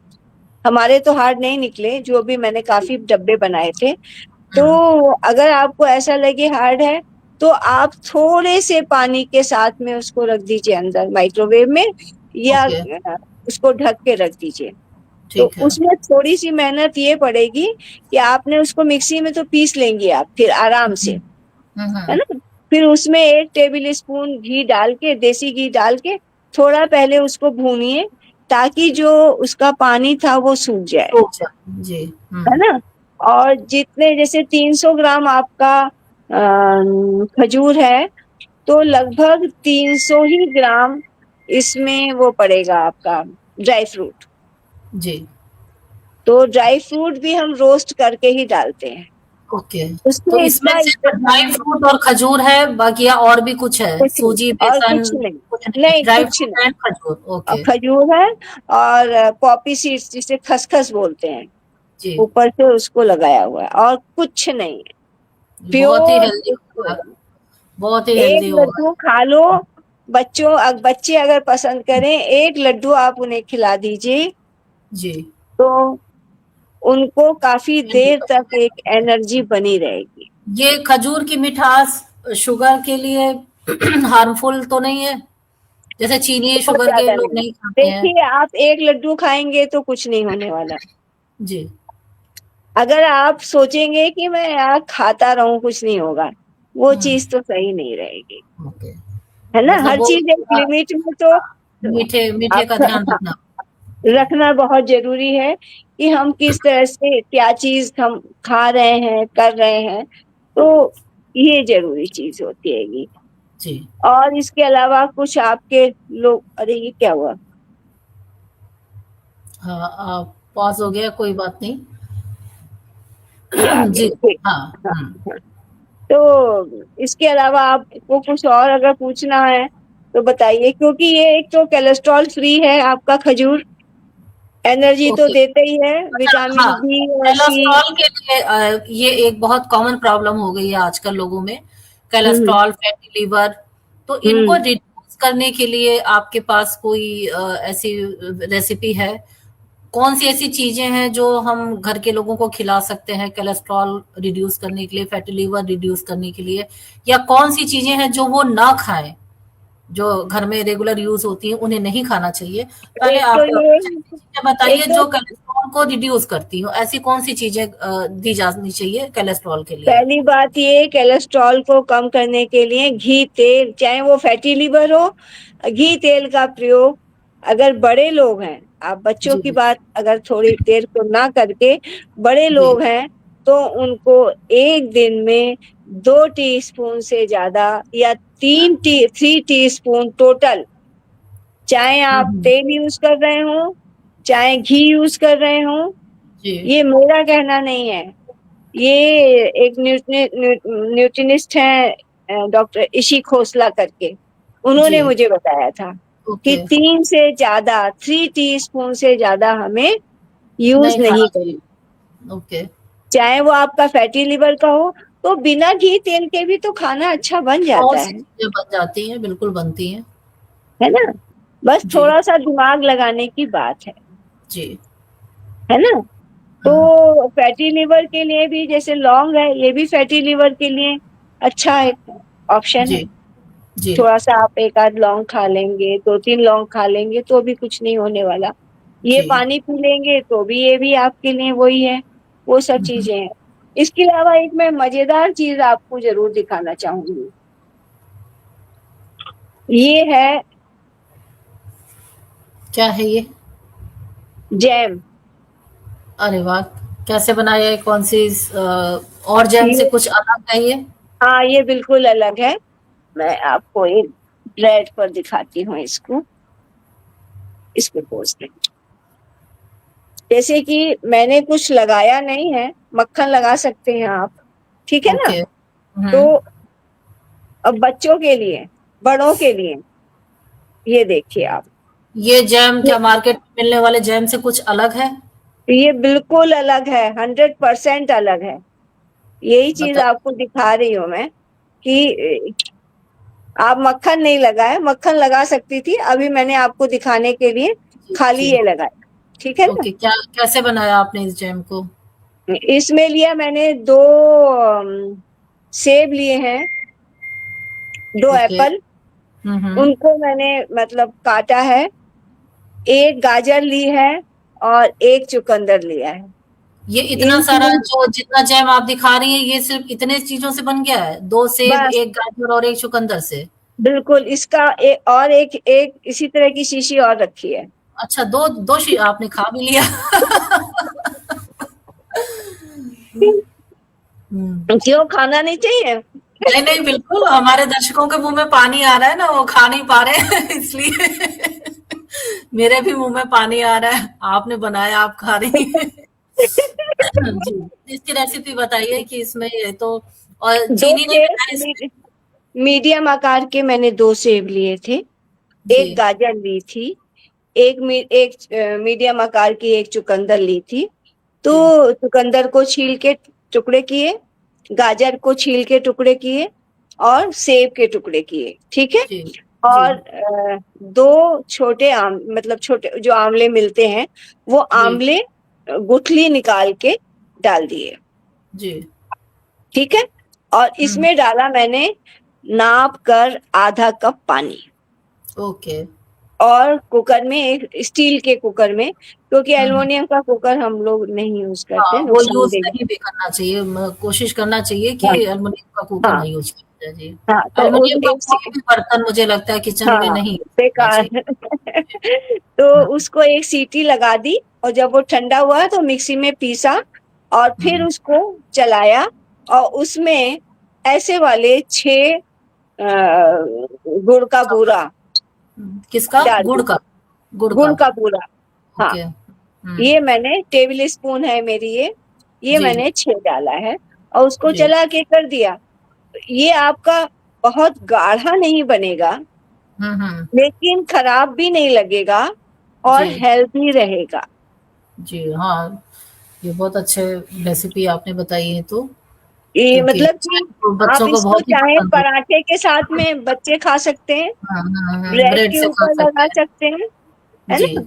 हमारे तो हार्ड नहीं निकले, जो भी मैंने काफी डब्बे बनाए थे। तो हुँ, अगर आपको ऐसा लगे हार्ड है, तो आप थोड़े से पानी के साथ में उसको रख दीजिए अंदर माइक्रोवेव में, या ओके, उसको ढक के रख दीजिए। तो ठीक है। उसमें थोड़ी सी मेहनत ये पड़ेगी कि आपने उसको मिक्सी में तो पीस लेंगी आप फिर आराम से, हुँ, हुँ, है हुँ। ना। फिर उसमें 1 टेबल स्पून घी डाल के, देसी घी डाल के, थोड़ा पहले उसको भूनिए, ताकि जो उसका पानी था वो सूख जाए, सूख जाए। जी, है ना। और जितने, जैसे 300 ग्राम आपका खजूर है, तो लगभग 300 ही ग्राम इसमें वो पड़ेगा आपका ड्राई फ्रूट। जी, तो ड्राई फ्रूट भी हम रोस्ट करके ही डालते हैं। ओके। तो उसमें इसमें इसका सिर्फ़ ड्राई फ्रूट और खजूर है, बाकी या और भी कुछ है? कुछ नहीं, सूजी, और बेसन, कुछ नहीं। कुछ नहीं, नहीं, ड्राई कुछ फ्रूट नहीं। एंड खजूर, और ओके। खजूर है, और पॉपी सीड्स जिसे खसखस बोलते हैं, जी, ऊपर से उसको लगाया हुआ है, और कुछ नहीं है। बहुत ही प्योर हेल्दी होगा, होगा। बहुत ही एक हेल्दी होगा। लड्डू खा लो। बच्चे अगर पसंद करें, एक लड्डू आप उन्हें खिला दीजिए, जी, तो उनको काफी हेल्दी देर तक होगा। एक एनर्जी बनी रहेगी। ये खजूर की मिठास शुगर के लिए हार्मफुल तो नहीं है? जैसे चीनी बहुत शुगर के ज्यादा लोग नहीं। नहीं खाते हैं। देखिए, आप एक लड्डू खाएंगे तो कुछ नहीं होने वाला। जी, अगर आप सोचेंगे कि मैं यार खाता रहूं कुछ नहीं होगा, वो हुँ, चीज तो सही नहीं रहेगी, ओके। है ना। मतलब हर वो चीज एक थोड़ा लिमिट में तो मीठे मीठे आप का ध्यान रखना। ओके, रखना बहुत जरूरी है, कि हम किस तरह से क्या चीज हम खा रहे हैं, कर रहे हैं। तो ये जरूरी चीज होती है। जी। और इसके अलावा कुछ आपके लोग, अरे ये क्या हुआ। हाँ, पॉज़ हो गया, कोई बात नहीं। ये आ जी, गए, ठीक। हाँ, हाँ, हुँ। हाँ। तो इसके अलावा आपको कुछ और अगर पूछना है तो बताइए, क्योंकि ये एक तो कोलेस्ट्रॉल फ्री है आपका खजूर, एनर्जी तो ओके। देते ही है, अच्छा, विटामिन हाँ, बी और सी। कोलेस्ट्रॉल के लिए ये एक बहुत कॉमन प्रॉब्लम हो गई है आजकल लोगों में, हम्म, कोलेस्ट्रॉल, फैटी लिवर। तो इनको हम्म। रिड्यूस करने के लिए आपके पास कोई ऐसी रेसिपी है? कौन सी ऐसी चीजें हैं जो हम घर के लोगों को खिला सकते हैं कोलेस्ट्रॉल रिड्यूस करने के लिए, फैटी लिवर रिड्यूस करने के लिए, या कौन सी चीजें हैं जो वो ना खाएं, जो घर में रेगुलर यूज होती हैं उन्हें नहीं खाना चाहिए? पहले एक तो आप ये कुछ ऐसी चीजें बताइए एक तो जो कोलेस्ट्रॉल को रिड्यूस करती हो, ऐसी कौन सी चीजें दी जानी चाहिए कोलेस्ट्रॉल के लिए? पहली बात ये, कोलेस्ट्रॉल को कम करने के लिए घी तेल, चाहे वो फैटी लिवर हो, घी तेल का प्रयोग। अगर बड़े लोग हैं, आप बच्चों जी की बात अगर थोड़ी देर को ना करके बड़े जी लोग हैं, तो उनको एक दिन में 2 टीस्पून से ज्यादा या 3 टी 3 टीस्पून टोटल, चाहे आप हम्म, तेल यूज कर रहे हो, चाहे घी यूज कर रहे हो, जी ये मेरा कहना नहीं है, ये एक न्यूट्रिनिस्ट है, डॉक्टर इशी खोसला करके, जी उन्होंने मुझे बताया था कि ओके, 3 टीस्पून से ज्यादा हमें यूज नहीं नहीं खाना करना, चाहिए, ओके। चाहे वो आपका फैटी लिवर का हो, तो बिना घी तेल के भी तो खाना अच्छा बन जाता बहुत सी है चीजें बन जाती हैं, बिल्कुल बनती हैं। है ना? बस जी थोड़ा सा दिमाग लगाने की बात जी। है ना? हम्म, तो फैटी लिवर के लिए भी जैसे लौंग है, ये भी फैटी लिवर के लिए अच्छा एक ऑप्शन जी है। जी। थोड़ा सा आप एक आध लौंग खा लेंगे, 2 3 लौंग खा लेंगे तो भी कुछ नहीं होने वाला। ये जी पानी पी लेंगे तो भी ये भी आपके लिए वही है, वो सब हम्म, चीजें हैं। इसके अलावा एक मैं मजेदार चीज आपको जरूर दिखाना चाहूंगी, ये है क्या है ये? जैम। अरे वाह! कैसे बनाया है? कौन सी और जैम से ये, कुछ अलग है ये? हाँ, ये बिल्कुल अलग है। मैं आपको एक ब्रेड पर दिखाती हूँ इसको, इसको पोस्ट, जैसे कि मैंने कुछ लगाया नहीं है, मक्खन लगा सकते हैं आप, ठीक है ना? ओके। तो हुँ। अब बच्चों के लिए, बड़ों के लिए, ये देखिए आप, ये जैम ये क्या मार्केट में मिलने वाले जैम से कुछ अलग है? ये बिल्कुल अलग है, 100% अलग है। यही चीज बताइए। आपको दिखा रही हूँ मैं कि आप मक्खन नहीं लगाए, मक्खन लगा सकती थी, अभी मैंने आपको दिखाने के लिए जी, खाली जी। ये लगाया, ठीक है ना? ओके, क्या कैसे बनाया आपने इस जैम को? इसमें लिया मैंने 2 सेब लिए हैं, 2 ओके। एप्पल, हुँ, हुँ। उनको मैंने मतलब काटा है, एक गाजर ली है और एक चुकंदर लिया है। ये इतना इन सारा तीन, जो जितना जैम आप दिखा रही हैं, ये सिर्फ़ इतने चीज़ों से बन गया है? 2 सेब, बस 1 गाजर और 1 चुकंदर से? बिल्कुल, इसका और एक एक इसी तरह की शीशी और रखी है। अच्छा, 2 2 शी आपने खा भी लिया। हुँ। क्यों, खाना नहीं चाहिए? नहीं, नहीं, बिल्कुल, हमारे दर्शकों के मुँह में पानी आ रहा है ना, वो खा नहीं पा रहे हैं इसलिए मेरे भी मुँह में पानी आ रहा है, आपने बनाया, आप खा रही हैं। जी, इसकी रेसिपी बताइए कि इसमें ये तो और दो चीनी नहीं सेब, मिलना है इसमें? मीडियम आकार के मैंने 2 सेब लिए थे, जी, एक गाजर ली थी, एक मीडियम आकार की एक चुकंदर ली थी। तो जी, चुकंदर को छील के टुकड़े किए, गाजर को छील के टुकड़े किए और सेब के टुकड़े किए, ठीक है? जी, जी, और 2 छोटे मतलब छोटे जो आंवले मिलते हैं, वो जी, आंवले गुठली निकाल के डाल दिए, जी। ठीक है? और हुँ, इसमें डाला मैंने नाप कर आधा कप पानी, ओके। और कुकर में, एक स्टील के कुकर में, क्योंकि हुँ, हुँ। एल्युमिनियम का कुकर हम लोग नहीं यूज करते, हाँ, वो यूज़ नुकसानदेह नहीं है। भी करना चाहिए, कोशिश करना चाहिए कि हाँ एल्युमीनियम का कुकर हाँ नहीं यूज़ किया जाए। जी। हाँ, तो एल्युमीनियम का एक कोई भी बर्तन मुझे लगता है किचन में हाँ, नहीं यूज़ करना बेकार। चाहिए। तो हुँ, उसको एक सीटी लगा दी, और जब वो ठंडा हुआ तो मिक्सी में पीसा, और फिर हुँ, उसको चलाया, और उसमें ऐसे वाले 6 गुड़ का चम्मच बूरा किसका? डाल गुड़ दिया, का? गुड़ का, गुड़ का बूरा। हाँ, ओके। हुँ, ये मैंने टेबल स्पून है मेरी, ये जी, मैंने 6 डाला है, और उसको जी। चला के कर दिया। ये आपका बहुत गाढ़ा नहीं बनेगा, हुँ, हुँ। लेकिन खराब भी नहीं लगेगा, और जी, हेल्दी रहेगा। जी, हाँ। ये बहुत अच्छे रेसिपी आपने बताई है तो, ये क्योंकि मतलब कि तो आप बच्चों को इसको बहुत ही चाहे पसंद होता पराठे के साथ में बच्चे खा सकते हैं, है। हाँ, हाँ, हाँ, ब्रेड ब्रेड के से खा ऊपर सकते लगा हैं। सकते हैं, है जी, ना?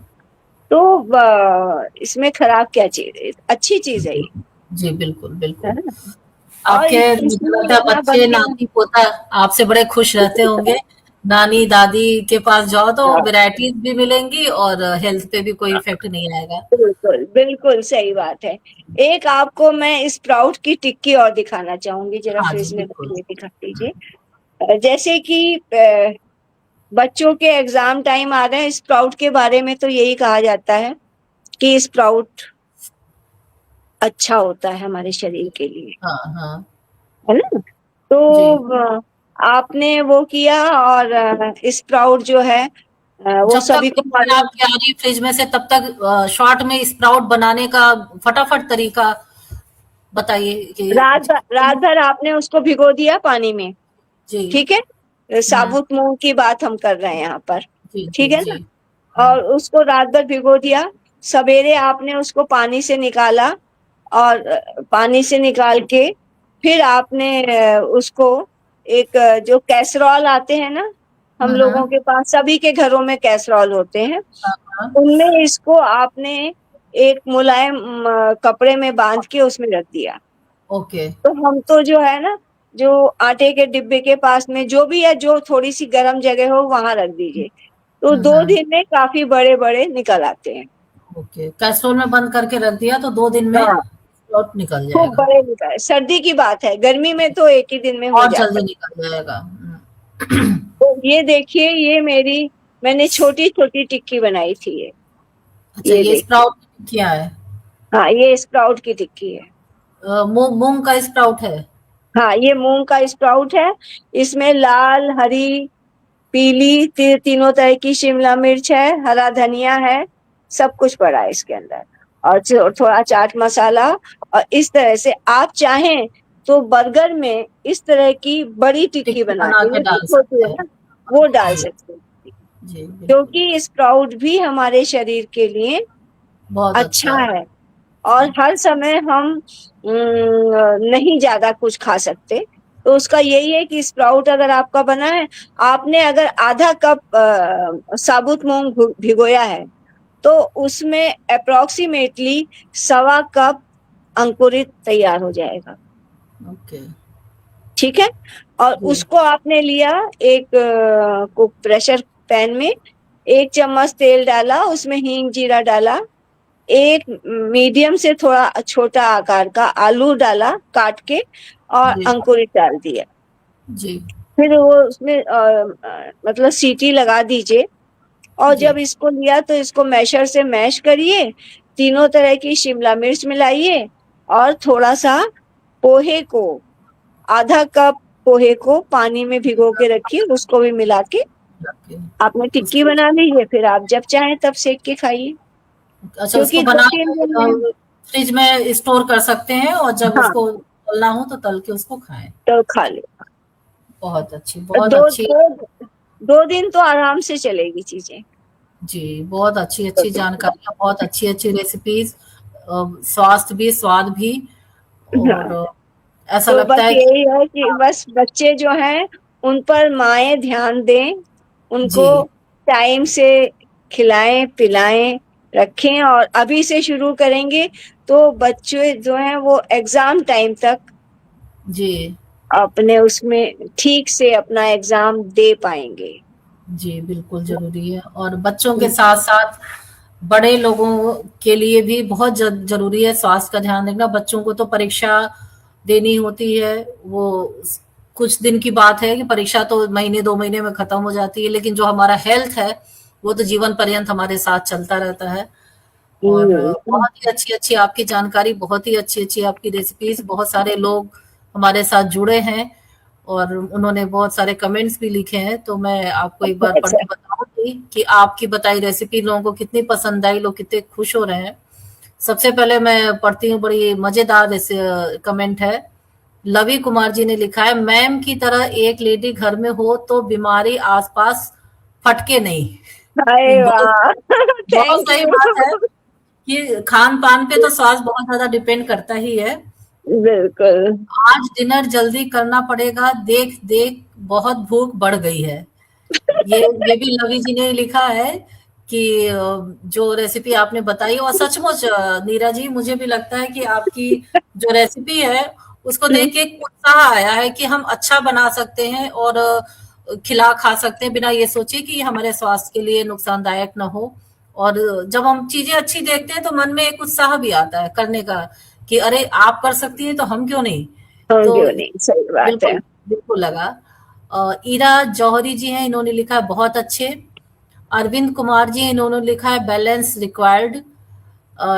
तो इसमें खराब क्या चीज है, अच्छी चीज है ये, जी बिल्कुल है बिल्कुल। ना। और आपके मुझे इसमें लगता है इतना बच्चे बढ़िया, नाती पोता आपसे बड़े खुश रहते होंगे। नानी दादी के पास जाओ तो हाँ, वैरायटीज भी मिलेंगी और हेल्थ पे भी कोई इफेक्ट नहीं आएगा। बिल्कुल बिल्कुल सही बात है। एक आपको मैं स्प्राउट की टिक्की और दिखाना चाहूंगी, जरा हाँ जी फ्रिज में बिल्कुल। रखिए, दिखा दीजिए। जैसे कि बच्चों के एग्जाम टाइम आ रहे हैं, स्प्राउट के बारे में तो यही कहा जाता है कि स्प्राउट अच्छा होता है हमारे शरीर के लिए, हाँ हाँ। है ना। तो जी। आपने वो किया, और स्प्राउट जो है वो जब तक सभी को टिक्की मालूम। आपकी आ रही फ्रिज में से तब तक शॉर्ट में स्प्राउट बनाने का फटाफट तरीका बताइए रात भर आपने उसको भिगो दिया पानी में, जी। ठीक है, हम्म। साबुत मूंग की बात हम कर रहे हैं यहाँ पर, जी जी ठीक है जी। ना। और उसको रात भर भिगो दिया, सवेरे आपने उसको पानी से निकाला, और पानी से निकाल के फिर आपने उसको एक जो कैसरॉल आते हैं ना, हम लोगों हम्म। के पास सभी के घरों में कैसरॉल होते हैं, हाँ हाँ। उनमें इसको आपने एक मुलायम कपड़े में बांध के उसमें रख दिया। ओके। तो हम तो जो है ना, जो आटे के डिब्बे के पास में जो भी है, जो थोड़ी सी गर्म जगह हो वहां रख दीजिए, तो दो हम्म। दिन में काफी बड़े बड़े निकल आते हैं। ओके, कैस्ट्रोल में बंद करके रख दिया तो 2 दिन में हाँ, स्प्राउट निकल खूब जाएगा। बड़े निकल, सर्दी की बात है, गर्मी में तो एक ही दिन में हो और जाता जल्दी है। निकल जाएगा। तो ये देखिए, ये मेरी, मैंने छोटी छोटी टिक्की बनाई थी अच्छा, ये ये देखिए। स्प्राउट क्या है? हाँ, ये स्प्राउट की टिक्की है। मूंग मूंग का स्प्राउट है? हाँ, ये मूंग का स्प्राउट है। इसमें लाल, हरी, पीली, तीनों तरह की शिमला मिर्च है, हरा धनिया है, सब कुछ पड़ा है इसके अंदर, और थोड़ा चाट मसाला। और इस तरह से आप चाहें तो बर्गर में इस तरह की बड़ी टिक्की टिक्की बना बना के, के ये तो डाल छोटी सकते है हैं। ना, वो डाल जी सकते हैं, जी बिल्कुल। क्योंकि स्प्राउट भी हमारे शरीर के लिए बहुत अच्छा अच्छा है। है। और हर समय हम नहीं ज्यादा कुछ खा सकते, तो उसका यही है कि स्प्राउट अगर आपका बना है, आपने अगर आधा कप साबुत मूंग भिगोया है, तो उसमें अप्रोक्सीमेटली 1.25 कप अंकुरित तैयार हो जाएगा, ओके। ठीक है। और जी उसको आपने लिया, एक को प्रेशर पैन में 1 चम्मच तेल डाला, उसमें हींग जीरा डाला, एक मीडियम से थोड़ा छोटा आकार का आलू डाला काट के, और जी अंकुरित डाल दिया। जी फिर वो उसमें मतलब सीटी लगा दीजिए। और जी जब इसको लिया तो इसको मैशर से मैश करिए, तीनों तरह की शिमला मिर्च मिलाइए, और थोड़ा सा पोहे को, ½ कप पोहे को पानी में भिगो के रखिए, उसको भी मिला के ओके। आपने टिक्की उसको बना ली है। फिर आप जब चाहें तब सेक के खाइए, अच्छा, उसको क्योंकि दो बना तीन के दिन में। फ्रिज में स्टोर कर सकते हैं और जब हाँ, उसको तलना हो तो तल के उसको खाएं। तो खा ले। बहुत दो अच्छी। दो 2 दिन तो आराम से चलेगी चीजें। जी, बहुत अच्छी-अच्छी जानकारियाँ, बहुत अच्छी-अच्छी रेसिपीज़, स्वास्थ्य भी, स्वाद भी। हाँ, और ऐसा तो लगता बस है कि यही है कि बस बच्चे जो हैं, उन पर माएँ ध्यान दें, उनको जी, टाइम से खिलाएं पिलाएं रखें, और अभी से शुरू करेंगे तो बच्चे जो हैं वो एग्जाम टाइम तक जी, अपने उसमें ठीक से अपना एग्जाम दे पाएंगे। जी, बिल्कुल ज़रूरी है और बच्चों के साथ-साथ बड़े लोगों के लिए भी बहुत ज़रूरी है स्वास्थ्य का ध्यान रखना। बच्चों को तो परीक्षा देनी होती है, वो कुछ दिन की बात है कि परीक्षा तो महीने 2 महीने में खत्म हो जाती है, लेकिन जो हमारा हेल्थ है, वो तो जीवन पर्यंत हमारे साथ चलता रहता है। और हम्म, बहुत ही अच्छी-अच्छी आपकी जानकारी, बहुत ही अच्छी-अच्छी आपकी रेसिपीज़, बहुत सारे लोग हमारे साथ जुड़े हैं और उन्होंने बहुत सारे कमेंट्स भी लिखे हैं, तो मैं आपको एक बार पढ़ अच्छा, के बताऊँगी कि आपकी बताई रेसिपी लोगों को कितनी पसंद आई, लोग कितने खुश हो रहे हैं। सबसे पहले मैं पढ़ती हूँ, बड़ी मज़ेदार ऐसे कमेंट है। लवी कुमार जी ने लिखा है, मैम की तरह एक लेडी घर में हो तो बीमारी आस-पास फटके नहीं। अरे बहुत वाह, बहुत थैंक सही यू। बात है कि खान-पान पे तो स्वास्थ्य बहुत ज़्यादा डिपेंड करता ही है। बिल्कुल। आज डिनर जल्दी करना पड़ेगा, देख-देख बहुत भूख बढ़ गई है। ये भी लवी जी ने लिखा है कि जो रेसिपी आपने बताई, और सचमुच नीरा जी मुझे भी लगता है कि आपकी जो रेसिपी है उसको देख के एक उत्साह आया है कि हम अच्छा बना सकते हैं और खिला खा सकते हैं बिना ये सोचे कि ये हमारे स्वास्थ्य के लिए नुकसानदायक ना हो। और जब हम चीजें अच्छी देखते हैं तो मन में एक उत्साह भी आता है करने का कि अरे आप कर सकती हैं तो हम क्यों नहीं। हम तो क्यों नहीं, सही बात है। बिल्कुल बिल्कुल लगा। ईरा जौहरी जी हैं, इन्होंने लिखा है बहुत अच्छे। अरविंद कुमार जी, इन्होंने लिखा है बैलेंस रिक्वायर्ड।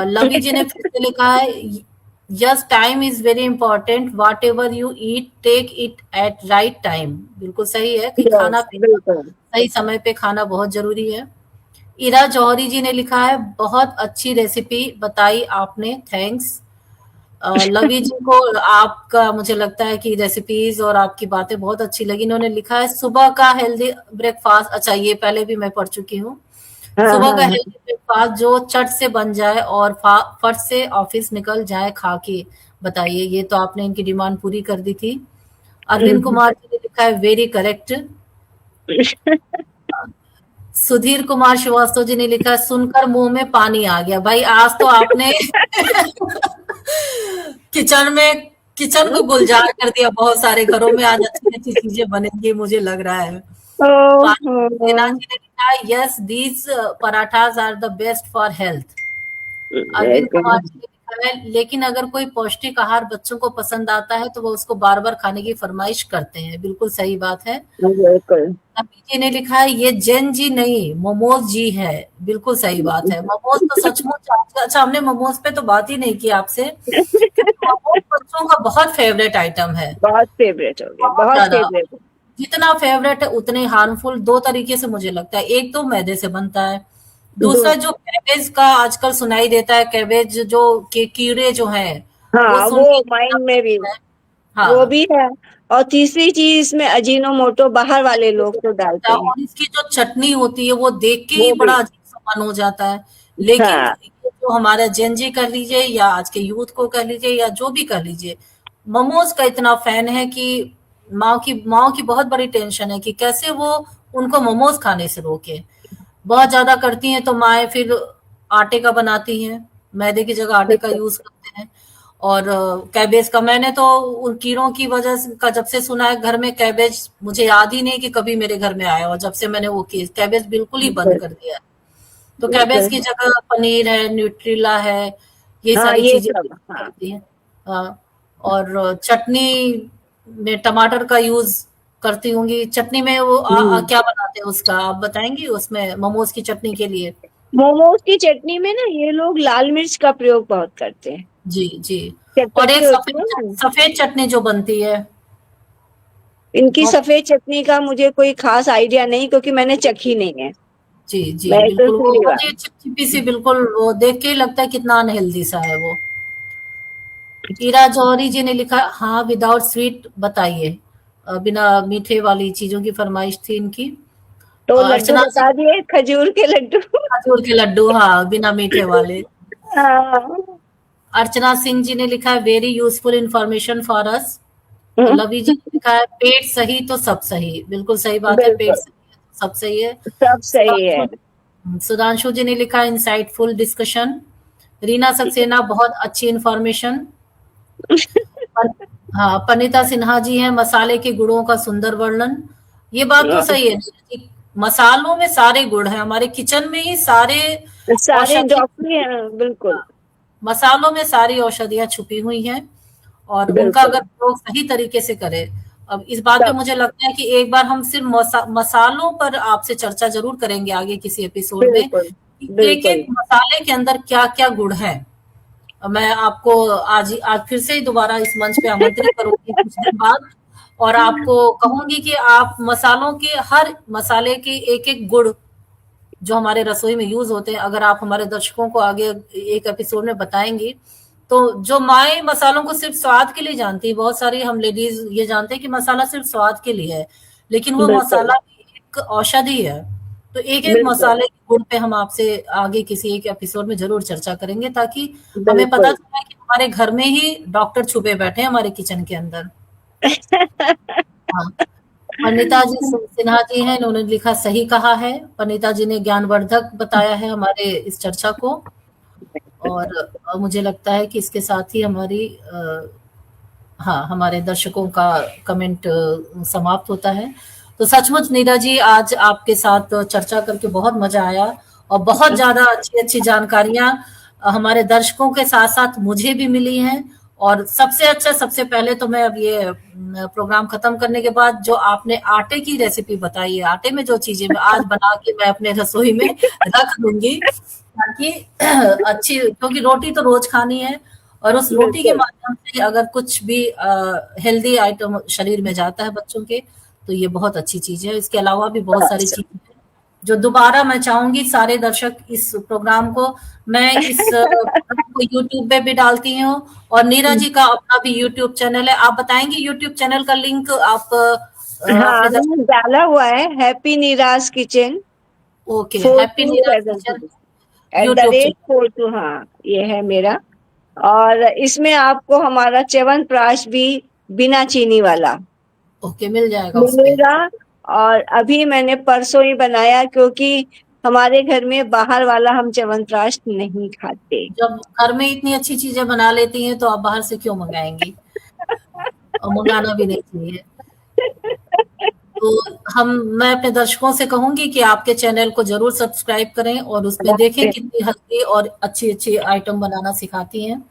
लवी जी ने फिर से लिखा है yes time is very important, whatever you eat take it at right time. बिल्कुल सही है कि खाना यस, पीना बिल्कुल। सही समय पे खाना बहुत जरूरी है। इरा जौहरी जी ने लिखा है बहुत अच्छी रेसिपी बताई आपने, थैंक्स। लवी जी को आपका मुझे लगता है कि रेसिपीज और आपकी बातें बहुत अच्छी लगी। इन्होंने लिखा है सुबह का हेल्दी ब्रेकफास्ट, अच्छा ये पहले भी मैं पढ़ चुकी हूँ। हाँ सुबह हाँ का हाँ। हेल्दी ब्रेकफास्ट जो चट से बन जाए और फट से ऑफिस निकल जाए खा के, बताइए। ये तो आपने इनकी डिमांड पूरी कर दी थी। अरविंद कुमार जी ने लिखा है वेरी करेक्ट। सुधीर कुमार श्रीवास्तव जी ने लिखा है सुनकर मुंह में पानी आ गया। भाई आज तो आपने किचन में किचन को गुलजार कर दिया। बहुत सारे घरों में आज अच्छी अच्छी चीजें बनेंगी मुझे लग रहा है। ओहो। सेना जी ने लिखा है yes these parathas are the best for health. Arvind Kumar बिल्कुल जी ने लिखा है लेकिन अगर कोई पौष्टिक आहार बच्चों को पसंद आता है तो वो उसको बार बार खाने की फरमाइश करते हैं। बिल्कुल सही बात है। बिल्कुल। नबी जी ने लिखा है ये जैन जी नहीं मोमोज जी है। बिल्कुल सही बात है। मोमोज तो सचमुच अच्छा, हमने मोमोज पे तो बात ही नहीं की आपसे, क्योंकि मोमोज बच्चों का बहुत फेवरेट आइटम है। बहुत फेवरेट हो गया, बहुत बहुत ज्यादा। फेवरेट। जितना फेवरेट है उतने हार्मफुल दो तरीके से मुझे लगता है। एक तो मैदे से बनता है, दूसरा जो कैबेज का आजकल सुनाई देता है, कैबेज जो के कीड़े जो हैं वो हाँ, सुन वो के इतना माइंड में भी पसंद है। वो हाँ, भी है। और तीसरी चीज इसमें अजीनोमोटो बाहर वाले लोग तो डालते हैं। और इसकी जो चटनी होती है वो देख के ही वो बड़ा भी। अजीब सा मन हो जाता है। लेकिन हाँ। ये जो हमारा जेन जी कर लीजिए या आज के यूथ को कर लीजिए या जो भी कर लीजिए, मोमोज का इतना फैन है कि माँ की बहुत बड़ी टेंशन है कि कैसे वो उनको मोमोज खाने से रोके। बहुत ज्यादा करती हैं तो माएँ फिर आटे का बनाती हैं, मैदे की जगह आटे का यूज करते हैं। और कैबेज का मैंने तो उन कीड़ों की वजह का जब से सुना है घर में कैबेज, मुझे याद ही नहीं कि कभी मेरे घर में आया। और जब से मैंने वो की कैबेज बिल्कुल ही बंद बिल्कुल कर दिया है। तो कैबेज बिल्कुल। की जगह पनीर है, न्यूट्रिला है, ये हाँ, सारी ये चीजें सब, हाँ। करती हैं। हाँ, और चटनी में टमाटर का यूज करती होंगी। चटनी में वो क्या बनाते हैं उसका आप बताएंगी उसमें मोमोज की चटनी के लिए। मोमोज की चटनी में ना ये लोग लाल मिर्च का प्रयोग बहुत करते हैं। जी जी। और चटपटी एक होती है ना। सफेद चटनी जो बनती है इनकी वो, सफेद चटनी का मुझे कोई खास आइडिया नहीं, क्योंकि मैंने चखी नहीं है। जी जी मैं तो बिल्कुल वो सीधी होती बात। है चिपचिपी सी, बिल्कुल वो देख के ही लगता है कितना अनहेल्दी सा है वो। ईरा जौहरी जी ने लिखा हाँ विदाउट स्वीट बताइए। बिना मीठे वाली चीजों की फरमाइश थी इनकी। तो लड्डू अर्चना बता दिए, खजूर के लड्डू। खजूर के लड्डू, हाँ बिना मीठे वाले। हाँ। अर्चना सिंह जी ने लिखा है very useful information for us. Lavi ji ने लिखा है पेट सही तो सब सही। बिल्कुल सही बात है, पेट बिल्कुल, सही है तो सब सही है। सब सही है। सुधांशु जी ने लिखा इंसाइटफुल डिस्कशन। रीना सक्सेना बहुत अच्छी इंफॉर्मेशन। हाँ, पनिता सिन्हा जी हैं मसाले के गुणों का सुंदर वर्णन। ये बात तो सही है कि मसालों में सारे गुण हैं, हमारे किचन में ही सारे सारे औषधि, डॉक्टरी हैं, बिल्कुल। मसालों में सारी औषधियां छुपी हुई हैं और उनका बिल्कुल। अगर प्रयोग सही तरीके से करें। अब इस बात पे सब। मुझे लगता है कि एक बार हम सिर्फ मसालों पर आपसे चर्चा जरूर करेंगे आगे किसी एपिसोड में बिल्कुल कि एक बिल्कुल। एक मसाले के अंदर क्या क्या गुण है। मैं आपको आज फिर से ही दोबारा इस मंच पे आमंत्रित करूंगी कुछ दिन बाद, और आपको कहूंगी कि आप मसालों के हर मसाले के एक एक गुण जो हमारे रसोई में यूज होते हैं अगर आप हमारे दर्शकों को आगे एक एपिसोड में बताएंगी तो जो माए मसालों को सिर्फ स्वाद के लिए जानती है, बहुत सारी हम लेडीज ये जानते हैं कि मसाला सिर्फ स्वाद के लिए है, लेकिन वो बिल्कुल मसाला भी एक औषधि है। तो एक एक बिल्कुल। मसाले के गुण पे हम आपसे आगे किसी एक एपिसोड में जरूर चर्चा करेंगे ताकि हमें पता बिल्कुल। चले कि हमारे घर में ही डॉक्टर छुपे बैठे हैं हमारे किचन के अंदर। हाँ, पंडिता जी सिन्हा जी हैं, इन्होंने लिखा सही कहा है। पंडिता जी ने ज्ञानवर्धक बताया है हमारे इस चर्चा को। और मुझे लगता है कि इसके साथ ही हमारी हाँ, हमारे दर्शकों का कमेंट समाप्त होता है। तो सचमुच नीरा जी, आज आपके साथ चर्चा करके बहुत मजा आया और बहुत ज्यादा अच्छी अच्छी जानकारियां हमारे दर्शकों के साथ साथ मुझे भी मिली हैं। और सबसे अच्छा, सबसे पहले तो मैं अब ये प्रोग्राम खत्म करने के बाद जो आपने आटे की रेसिपी बताई है, आटे में जो चीजें मैं आज बना के मैं अपने रसोई में रख लूंगी, ताकि अच्छी, क्योंकि रोटी तो रोज खानी है और उस रोटी के बिल्कुल। माध्यम से अगर कुछ भी हेल्दी आइटम शरीर में जाता है बच्चों के, तो ये बहुत अच्छी चीज है। इसके अलावा भी बहुत सारी चीजें हैं जो दोबारा मैं चाहूंगी सारे दर्शक इस प्रोग्राम को, मैं इस प्रोग्राम को यूट्यूब पे भी डालती हूँ। और नीरा जी का अपना भी यूट्यूब चैनल है, आप बताएंगे यूट्यूब चैनल का लिंक आप हाँ, अपने मैंने डाला हुआ है, happy Niraj kitchen okay, for happy to Neera seven kitchen at the YouTube rate channel. 42, हाँ ये है मेरा। और इसमें आपको हमारा च्यवनप्राश भी बिना चीनी वाला ओके, मिल जाएगा उस पे। मिलेगा। और अभी मैंने परसों ही बनाया, क्योंकि हमारे घर में बाहर वाला हम च्यवनप्राश नहीं खाते। जब घर में इतनी अच्छी चीजें बना लेती हैं तो आप बाहर से क्यों मंगाएंगी, और मंगाना भी नहीं चाहिए। तो मैं अपने दर्शकों से कहूंगी कि आपके चैनल को जरूर सब्सक्राइब करें और उसपे देखें कितनी हेल्दी और अच्छी अच्छी आइटम बनाना सिखाती हैं।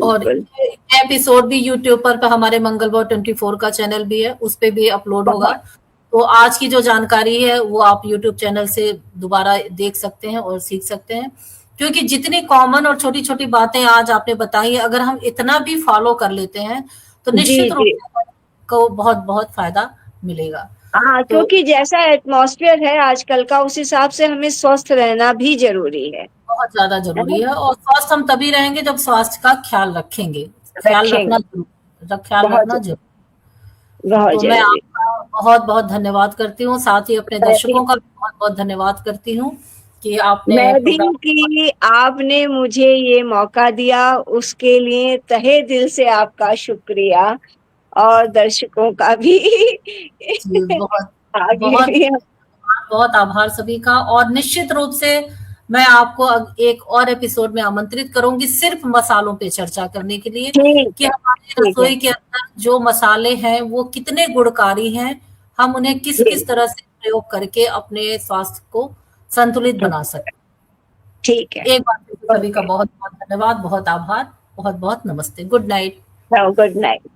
और बिल्कुल। ये एपिसोड भी यूट्यूब पर हमारे मंगलवार 24 का चैनल भी है, उस पे भी अपलोड होगा। बहुत तो आज की जो जानकारी है वो आप यूट्यूब चैनल से दोबारा देख सकते हैं और सीख सकते हैं, क्योंकि जितनी कॉमन और छोटी छोटी बातें आज आपने बताई है, अगर हम इतना भी फॉलो कर लेते हैं तो जी निश्चित रूप जी। से को बहुत बहुत फायदा मिलेगा। हाँ, तो क्योंकि जैसा एटमॉस्फेयर है आजकल का, उस हिसाब से हमें स्वस्थ रहना भी जरूरी बहुत ज्यादा है ना? जरूरी है, और स्वस्थ हम तभी रहेंगे जब स्वास्थ्य का ख्याल रखेंगे। ख्याल रखना रखेंगे। जरूर, ख्याल बहुत रखना जरूर। बहुत तो मैं जरूरी। आपका बहुत बहुत धन्यवाद करती हूँ, साथ ही अपने मैं भी दर्शकों का भी बहुत बहुत धन्यवाद करती हूँ कि आपने मैं भी प्रोग्राम। कि आपने मुझे ये मौका दिया, उसके लिए तहे दिल से आपका शुक्रिया। और दर्शकों का भी जी, बहुत आगे बहुत भी। बहुत आभार सभी का। और निश्चित रूप से मैं आपको एक और एपिसोड में आमंत्रित करूंगी सिर्फ मसालों पे चर्चा करने के लिए, ठीक कि है। हमारी ठीक है। रसोई के अंदर जो मसाले हैं वो कितने गुणकारी हैं, हम उन्हें किस जी। किस तरह से प्रयोग करके अपने स्वास्थ्य को संतुलित बना सकते ठीक है। हैं। एक बार फिर सभी का ओके। बहुत बहुत धन्यवाद, बहुत आभार, बहुत बहुत नमस्ते, गुड नाइट। Good night.